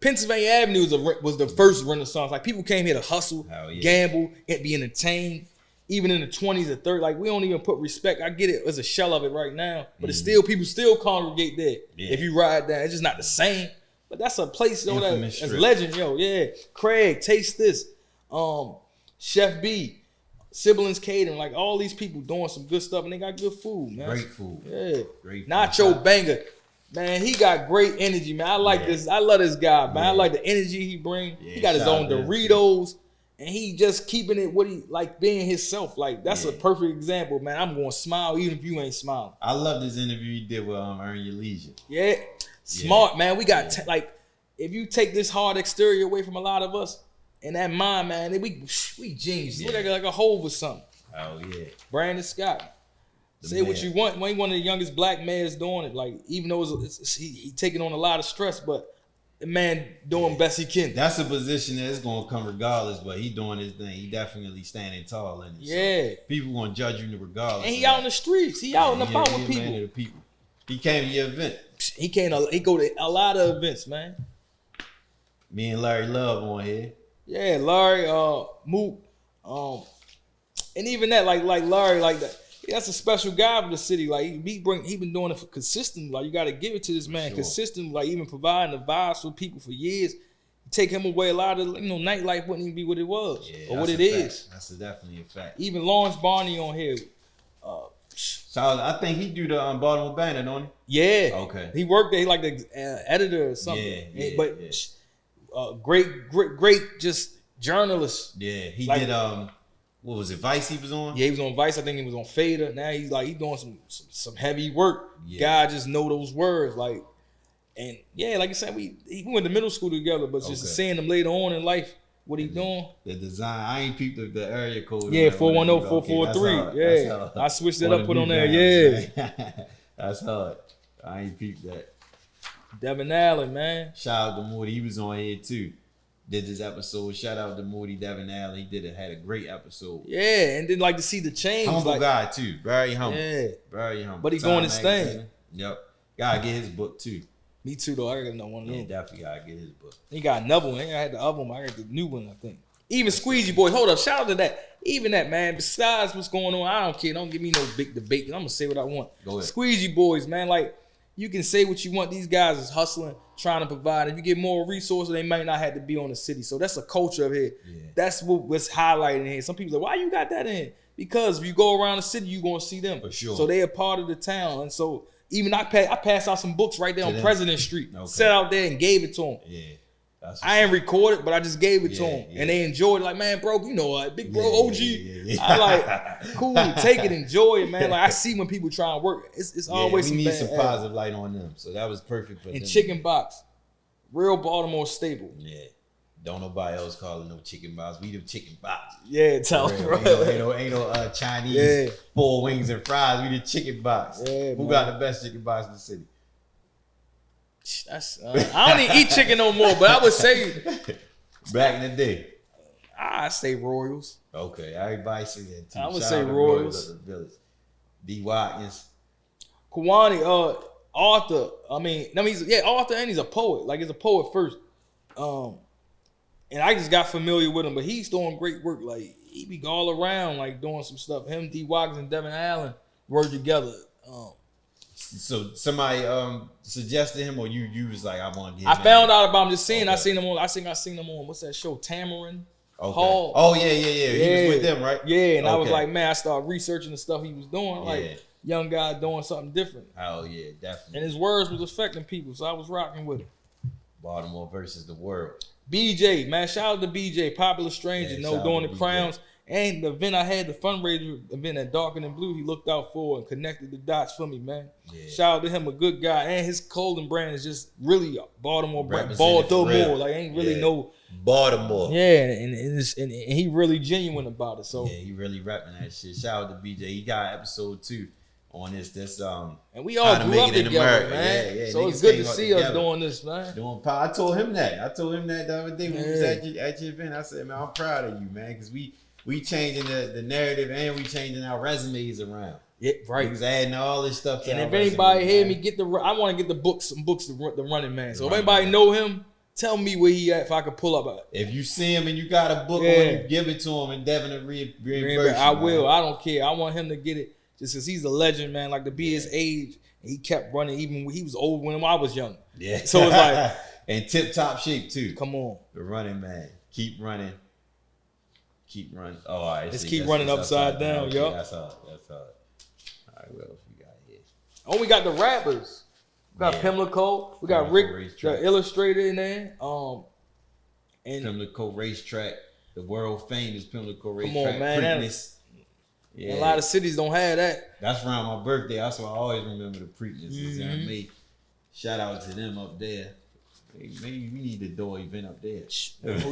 Pennsylvania Avenue was the first Renaissance. Like people came here to hustle, gamble, and be entertained. Even in the 20s or 30s, like we don't even put respect. I get it as a shell of it right now, but it's still people still congregate there. Yeah. If you ride down, it's just not the same. But that's a place though that's legend, yo. Yeah, Craig, Taste This, Chef B, Siblings Catering, like all these people doing some good stuff and they got good food, man. Great food. Yeah, great. Nacho Banger, man. He got great energy, man. I like this. I love this guy, man. I like the energy he bring. He got his own Doritos. And he just keeping it what he like being himself. Like that's a perfect example, man. I'm gonna smile even if you ain't smiling. I love this interview you did with Earn Your Leisure. Yeah, smart man. We got like if you take this hard exterior away from a lot of us and that mind, man, we genius. Look like a Hove or something. Oh yeah, Brandon Scott. Say what you want. When one of the youngest black mayors doing it, like even though he taking on a lot of stress, but the man doing best he can. That's a position that's gonna come regardless, but he doing his thing. He definitely standing tall in it. Yeah, so people gonna judge you regardless. And he out in the streets. He out and about with people. Man of the people. He came to your event. He go to a lot of events, man. Me and Larry Love on here. Yeah, Larry, Mook, and even that, like Larry, like that. That's a special guy for the city. Like he been doing it for consistent. Like you got to give it to this man, consistent. Like even providing advice for people for years. Take him away, a lot of nightlife wouldn't even be what it was or what it is. That's definitely a fact. Even Lawrence Barney on here. So I think he do the Baltimore Banner, don't he? Yeah. Okay. He worked there, like the editor or something. Great, just journalist. Yeah, he did. What was it? Vice he was on? Yeah, he was on Vice. I think he was on Fader. Now he's doing some heavy work. Yeah. God just know those words. Like I said, we went to middle school together, but just seeing him later on in life, what he doing. The design, I ain't peeped the area code. Yeah, 410-443. Yeah. I switched it up, put on there. Yeah. That's hard. I ain't peeped that. Devin Allen, man. Shout out to Moody. He was on here too. Did this episode. Shout out to Moody, Devin Allen. He had a great episode. Yeah, and then like to see the change. Humble guy too. Very humble. Yeah. Very humble. But he doing his thing. Yep. Gotta get his book too. Me too though. I gotta know one of them. Yeah, definitely gotta get his book. He got another one. I had the other one. I got the new one, I think. Even Squeegee Boys. Hold up. Shout out to that. Even that, man. Besides what's going on, I don't care. Don't give me no big debate. I'm gonna say what I want. Go ahead. Squeegee Boys, man. Like, you can say what you want. These guys is hustling, trying to provide. If you get more resources, they might not have to be on the city. So that's a culture of here. Yeah. That's what's highlighted here. Some people say, why you got that in? Because if you go around the city, you're going to see them. For sure. So they are part of the town. And so even I passed out some books right there on President Street. Okay. Sat out there and gave it to them. Yeah. I ain't recorded, but I just gave it to them. Yeah. And they enjoyed it. Like, man, bro, like big bro, OG. Yeah. I like, cool, take it, enjoy it, man. Like, I see when people try and work. It's always we need some positive light on them. So that was perfect for them. And Chicken Box. Real Baltimore staple. Yeah. Don't nobody else call it no Chicken Box. We do Chicken Box. Yeah, tell them. Ain't no Chinese 4 wings and fries. We the Chicken Box. Yeah, who got the best chicken box in the city? That's I don't even eat chicken no more, but I would say back in the day. I say Royals. Okay, everybody say that too. I would say Royals. Of the Village. D. Watkins. Kawani, Arthur. Arthur, and he's a poet. Like, he's a poet first. And I just got familiar with him, but he's doing great work. Like, he be all around, like, doing some stuff. Him, D. Watkins, and Devin Allen work together. So somebody suggested him, or you was like, I want to get him. I found out about him just seeing. Okay. I seen him on what's that show? Tamarind Hall. Oh yeah. He was with them, right? Yeah, and I was like, man, I started researching the stuff he was doing. Like, young guy doing something different. Oh yeah, definitely. And his words was affecting people, so I was rocking with him. Baltimore versus the world. BJ, man, shout out to BJ, Popular Stranger, doing the crowns. And the event I had, the fundraiser event at Darker Than Blue, he looked out for and connected the dots for me, man. Yeah. Shout out to him, a good guy. And his clothing brand is just really Baltimore brand. Baltimore. Like, ain't really no Baltimore. Yeah, and he really genuine about it. So yeah, he really rapping that shit. Shout out to BJ. He got episode 2 on this and we all grew up together, man. Yeah, so it's good to see us doing this, man. I told him that the other day when we was at your event. I said, man, I'm proud of you, man, because we changing the narrative and we changing our resumes around. Yeah, right. He's adding all this stuff to and if anybody hear me, I want to get some books, the Running Man. So if anybody know him, tell me where he at if I could pull up. If you see him and you got a book on you, give it to him and Devin will reimburse you. I will. I don't care. I want him to get it just because he's a legend, man. Like, to be his age, and he kept running even when he was old when I was young. Yeah. So it's like in tip-top shape too. Come on. The Running Man. Keep running. Oh, all right. Let's keep running upside down, yo. That's hard. All right, what else we got here? Oh, we got the rappers. We got Pimlico. We got Rick, the illustrator in there. And Pimlico Racetrack, the world famous Pimlico Racetrack. Come on, man. Yeah. A lot of cities don't have that. That's around my birthday. That's why I always remember the Preakness. Mm-hmm. Shout out to them up there. Maybe we need the door event up there. Then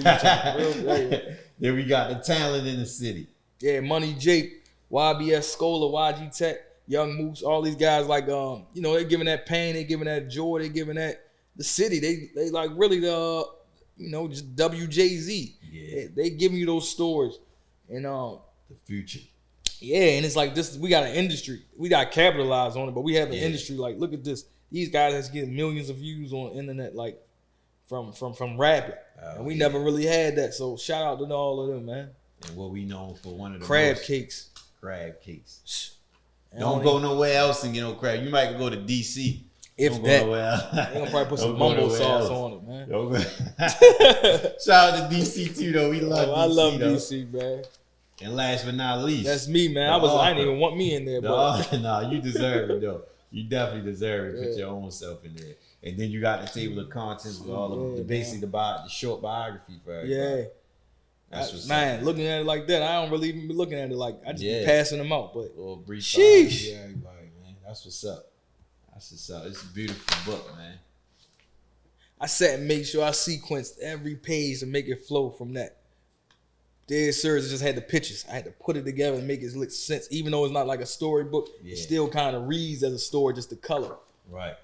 we got the talent in the city. Yeah, Money Jake, YBS Scholar, YG Tech. Young Moose, all these guys like they're giving that pain, they're giving that joy, they're giving that the city. They like really just WJZ. Yeah. They giving you those stories. And the future. Yeah, and it's like this. We got an industry. We got to capitalize on it, but we have an industry. Like, look at this. These guys that's getting millions of views on the internet, like from rapping, and we never really had that. So shout out to all of them, man. And what we known for one of the crab cakes. Don't go nowhere else and get no crab. You might go to DC. If don't that, go they gonna probably put some mumbo sauce on it, man. Shout out to DC too, though. We love DC. I love DC, man. And last but not least, that's me, man. I didn't even want me in there, but nah, you deserve it though. You definitely deserve it. Put your own self in there. And then you got the table of contents with all of basically the short biography for everybody. Yeah. That's what's man, looking at it like that, I don't really even be looking at it like I just be passing them out. But little brief sheesh. Yeah, everybody, man. That's what's up. That's what's up. It's a beautiful book, man. I sat and made sure I sequenced every page to make it flow from that. Dead Serious just had the pictures. I had to put it together and make it make sense. Even though it's not like a storybook, it still kind of reads as a story, just the color. Right.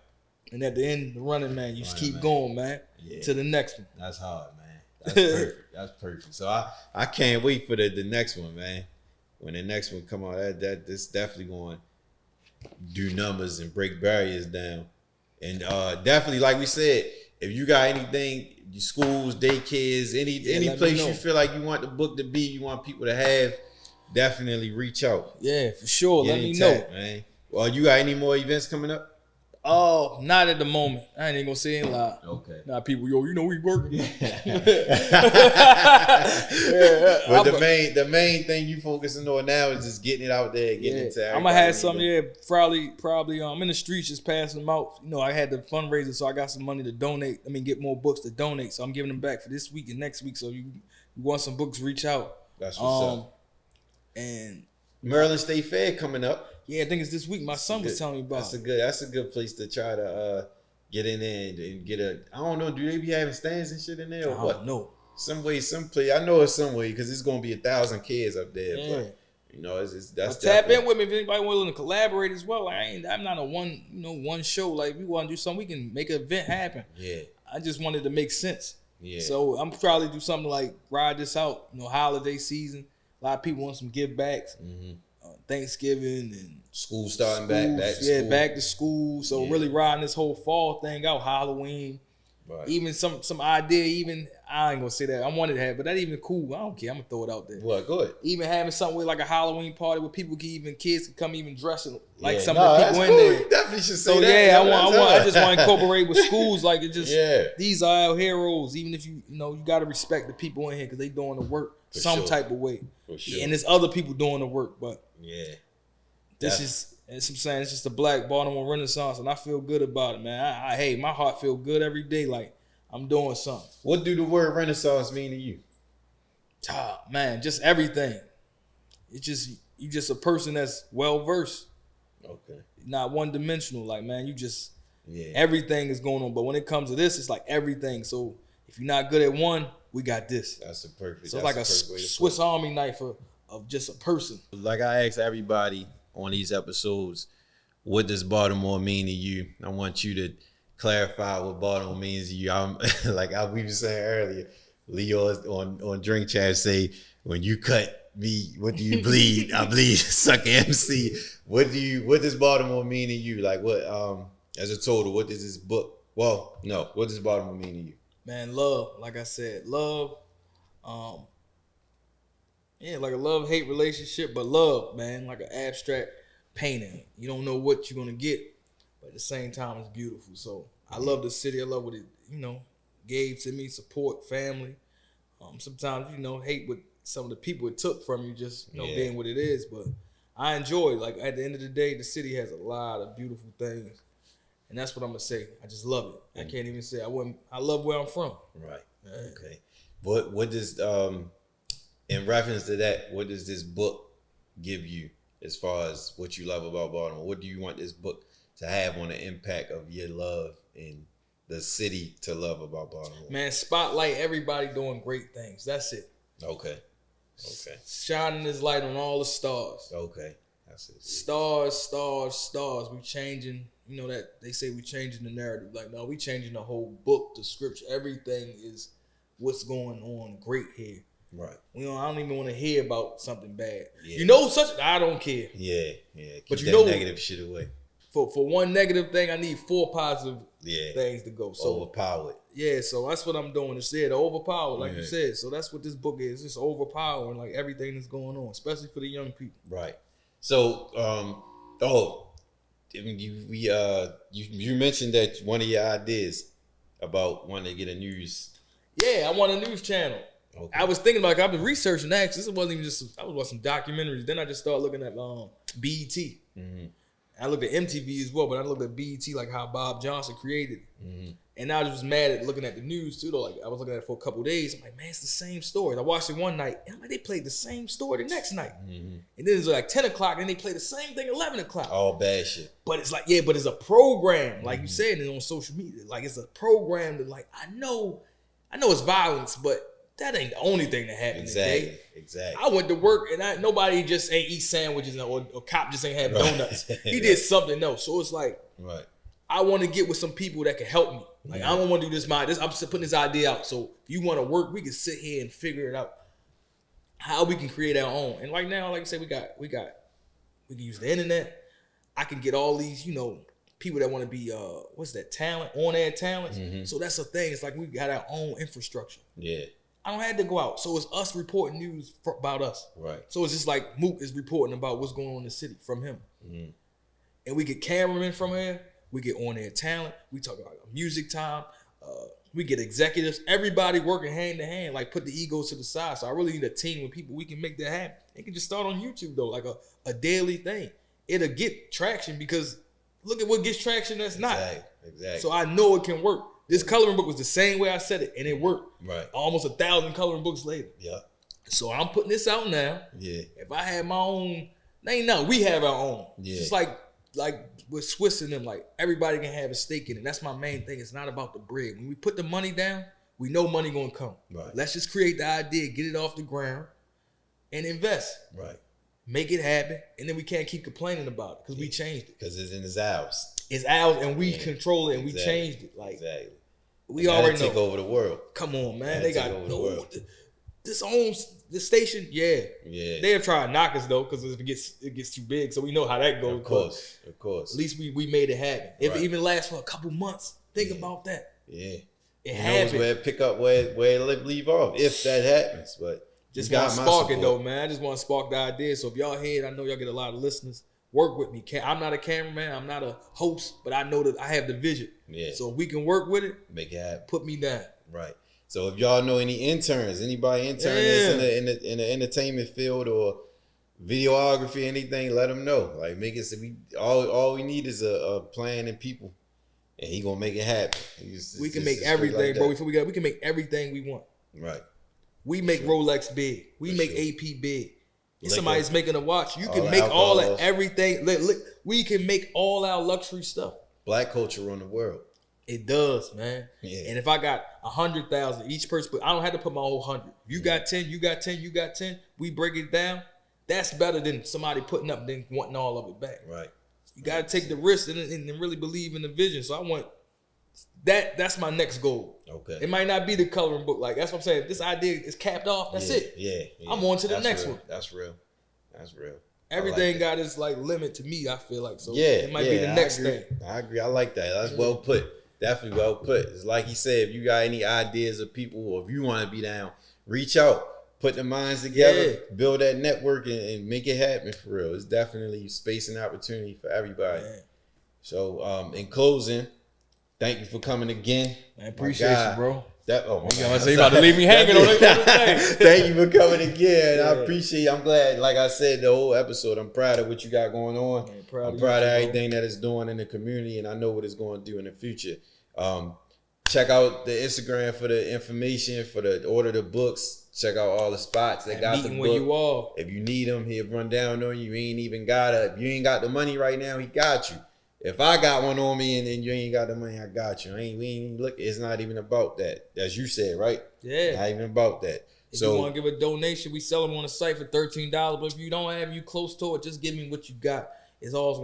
And at the end, the running man, you just keep going, man, to the next one. That's hard, man. That's perfect. That's perfect. So I can't wait for the next one, man. When the next one come out, that's definitely going to do numbers and break barriers down. And definitely, like we said, if you got anything, your schools, daycares, any place you feel like you want the book to be, you want people to have, definitely reach out. Yeah, for sure. Let me know, man. Well, you got any more events coming up? Oh, not at the moment. I ain't even gonna say it loud. Okay. Now people, we working. But the main thing you focusing on now is just getting it out there, getting it to everybody. I'm gonna have some. Yeah, probably. I'm in the streets just passing them out. I had the fundraiser, so I got some money to donate. Get more books to donate. So I'm giving them back for this week and next week. So you want some books? Reach out. That's what's up. And Maryland State Fair coming up. Yeah, I think it's this week. My son was telling me about. That's a good place to try to get in there and get a. I don't know. Do they be having stands and shit in there or what? I don't know. Some way, some place. I know it's some way because it's gonna be 1,000 kids up there. Yeah. But that's tap in with me if anybody willing to collaborate as well. I'm not a one show. Like we want to do something, we can make an event happen. Yeah. I just wanted to make sense. Yeah. So I'm probably do something like ride this out. Holiday season. A lot of people want some give backs. Mm-hmm. Thanksgiving and school starting back to school. Back to school. So really riding this whole fall thing out, Halloween. Right. Even some idea, even I ain't gonna say that I wanted to have, but that even cool. I don't care. I'm gonna throw it out there. What? Good. Even having something with like a Halloween party where kids can come even dressing like some of the people in there. You definitely should say so that. I just want to incorporate with schools like it just. These are our heroes. Even if you got to respect the people in here because they doing the work type of way. For sure. And there's other people doing the work, but this is. As I'm saying, it's just a Black Baltimore Renaissance, and I feel good about it, man. My heart feel good every day, like I'm doing something. What do the word Renaissance mean to you? Man, just everything. It's just you just a person that's well versed. Okay. Not one dimensional, like man, everything is going on. But when it comes to this, it's like everything. So if you're not good at one, we got this. That's a perfect. So it's like a Swiss Army knife of just a person. Like I ask everybody on these episodes, what does Baltimore mean to you? I want you to clarify what Baltimore means to you. I'm like we were saying earlier, Leo on Drink Chat say, when you cut me, what do you bleed? I bleed, sucker MC. What does Baltimore mean to you? Like what as a total, what does this book what does Baltimore mean to you? Man, love, like I said, love. Like a love-hate relationship, but love, man, like an abstract painting. You don't know what you're gonna get, but at the same time, it's beautiful. So I love the city. I love what it, gave to me, support, family. Sometimes, hate what some of the people it took from you, just being what it is. But I enjoy. Like at the end of the day, the city has a lot of beautiful things, and that's what I'm gonna say. I just love it. I can't even say I love where I'm from. Right. Okay. What does in reference to that, what does this book give you as far as what you love about Baltimore? What do you want this book to have on the impact of your love in the city to love about Baltimore? Man, spotlight everybody doing great things. That's it. Okay. Shining this light on all the stars. Okay. Stars. We changing. You know that they say we changing the narrative. Like, no, we changing the whole book, the scripture. Everything is what's going on great here. Right. I don't even want to hear about something bad. Yeah. You know, I don't care. Yeah. Keep but you that know, negative shit away. For one negative thing, I need 4 positive things to go. So overpower it. Yeah, so that's what I'm doing. It's there to overpower, like you said. So that's what this book is. It's overpowering like everything that's going on, especially for the young people. Right. So, you mentioned that one of your ideas about wanting to get a news. Yeah, I want a news channel. Okay. I was thinking about. I was researching that. This wasn't even just. I was watching some documentaries. Then I just started looking at BET. Mm-hmm. I looked at MTV as well, but I looked at BET, like how Bob Johnson created it. Mm-hmm. And I was just mad at looking at the news too, though. Like, I was looking at it for a couple of days. I'm like, man, it's the same story. I watched it one night, and I'm like, they played the same story the next night. Mm-hmm. And then it's like 10 o'clock, and they play the same thing 11 o'clock. All bad shit. But it's like, but it's a program, like you said, and on social media. Like, it's a program that, like, I know it's violence, but that ain't the only thing that happened today. Exactly. I went to work and nobody just ain't eat sandwiches or cop just ain't have donuts. He did something else. So it's like, I want to get with some people that can help me. Like, I don't want to do this. I'm just putting this idea out. So if you want to work, we can sit here and figure it out how we can create our own. And right now, like I said, we can use the internet. I can get all these, people that want to be talent, on-air talents. Mm-hmm. So that's the thing. It's like we got our own infrastructure. Yeah. I don't have to go out. So it's us reporting news about us. Right. So it's just like Mook is reporting about what's going on in the city from him. Mm-hmm. And we get cameramen from here. We get on-air talent. We talk about music time. We get executives. Everybody working hand to hand. Like, put the egos to the side. So I really need a team with people. We can make that happen. It can just start on YouTube, though, like a daily thing. It'll get traction because look at what gets traction that's not. Exactly. So I know it can work. This coloring book was the same way I said it, and it worked. Right. Almost 1,000 coloring books later. Yeah. So I'm putting this out now. Yeah. If I had my own, we have our own. Yeah. Just like with Swiss and them, like, everybody can have a stake in it. That's my main thing. It's not about the bread. When we put the money down, we know money gonna come. Right. Let's just create the idea, get it off the ground, and invest. Right. Make it happen, and then we can't keep complaining about it because we changed it. Because it's ours. It's ours, and we control it, and we changed it. Like, we already know. Take over the world. Come on, man. They got this owns the station. Yeah. They have tried to knock us though, because if it gets too big, so we know how that goes. Of course. At least we made it happen. If it even lasts for a couple months, think about that. Yeah. It happens. Where it pick up where it leave off if that happens, but just want to spark it though, man. I just want to spark the idea. So if y'all hear it, I know y'all get a lot of listeners. Work with me. I'm not a cameraman. I'm not a host, but I know that I have the vision. Yeah. So if we can work with it, make it happen. Put me down. Right. So if y'all know any interns, anybody that's in the entertainment field or videography, anything, let them know. Like, make it so all we need is a plan and people, and he gonna make it happen. We can make everything, bro. We can make everything we want. Right. We make Rolex big. We make AP big. If somebody's making a watch, you can make all that, everything. Look, we can make all our luxury stuff. Black culture run the world. It does, man. Yeah. And if I got 100,000 each person, but I don't have to put my whole 100. You got 10, you got 10, you got 10. We break it down. That's better than somebody putting up then wanting all of it back. Right. You got to take the risk and really believe in the vision. So I want that. That's my next goal. Okay. It might not be the coloring book. Like, that's what I'm saying. If this idea is capped off, that's it. Yeah. I'm on to the next one. That's real. Everything got its like limit to me, I feel like. So it might be the next thing. I agree. I like that. That's well put. Definitely well put. It's like he said, if you got any ideas of people or if you want to be down, reach out, put the minds together, build that network and make it happen for real. It's definitely space and opportunity for everybody. Man. So in closing, thank you for coming again. I appreciate you, bro. You about to leave me hanging on everything. Thank you for coming again. I appreciate you. I'm glad, like I said, the whole episode, I'm proud of what you got going on. Man, I'm proud of everything that it's doing in the community, and I know what it's going to do in the future. Check out the Instagram for the information, for the order the books. Check out all the spots. They got the book. If you need them, he'll run down on you. If you ain't got the money right now, he got you. If I got one on me and then you ain't got the money, I got you. We ain't look. It's not even about that. As you said, right? Yeah. Not even about that. If you want to give a donation, we sell them on the site for $13. But if you don't have you close to it, just give me what you got. It's all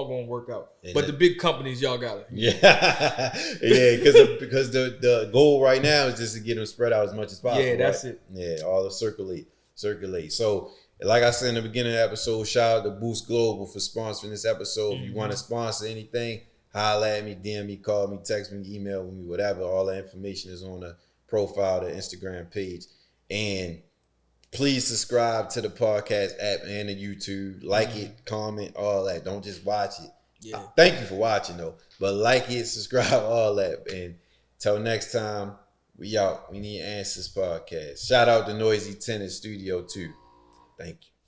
gonna work out. But the big companies, y'all got it. Yeah, because the goal right now is just to get them spread out as much as possible. Yeah, that's it. Yeah, all the circulate. So, like I said in the beginning of the episode, shout out to Boost Global for sponsoring this episode. If you want to sponsor anything, holla at me, DM me, call me, text me, email me, whatever. All the information is on the profile, the Instagram page, and please subscribe to the podcast app and the YouTube. Like it, comment, all that. Don't just watch it. Yeah. Thank you for watching, though. But like it, subscribe, all that. And till next time, we out. We Need Answers podcast. Shout out to Noisy Tennis Studio, too. Thank you.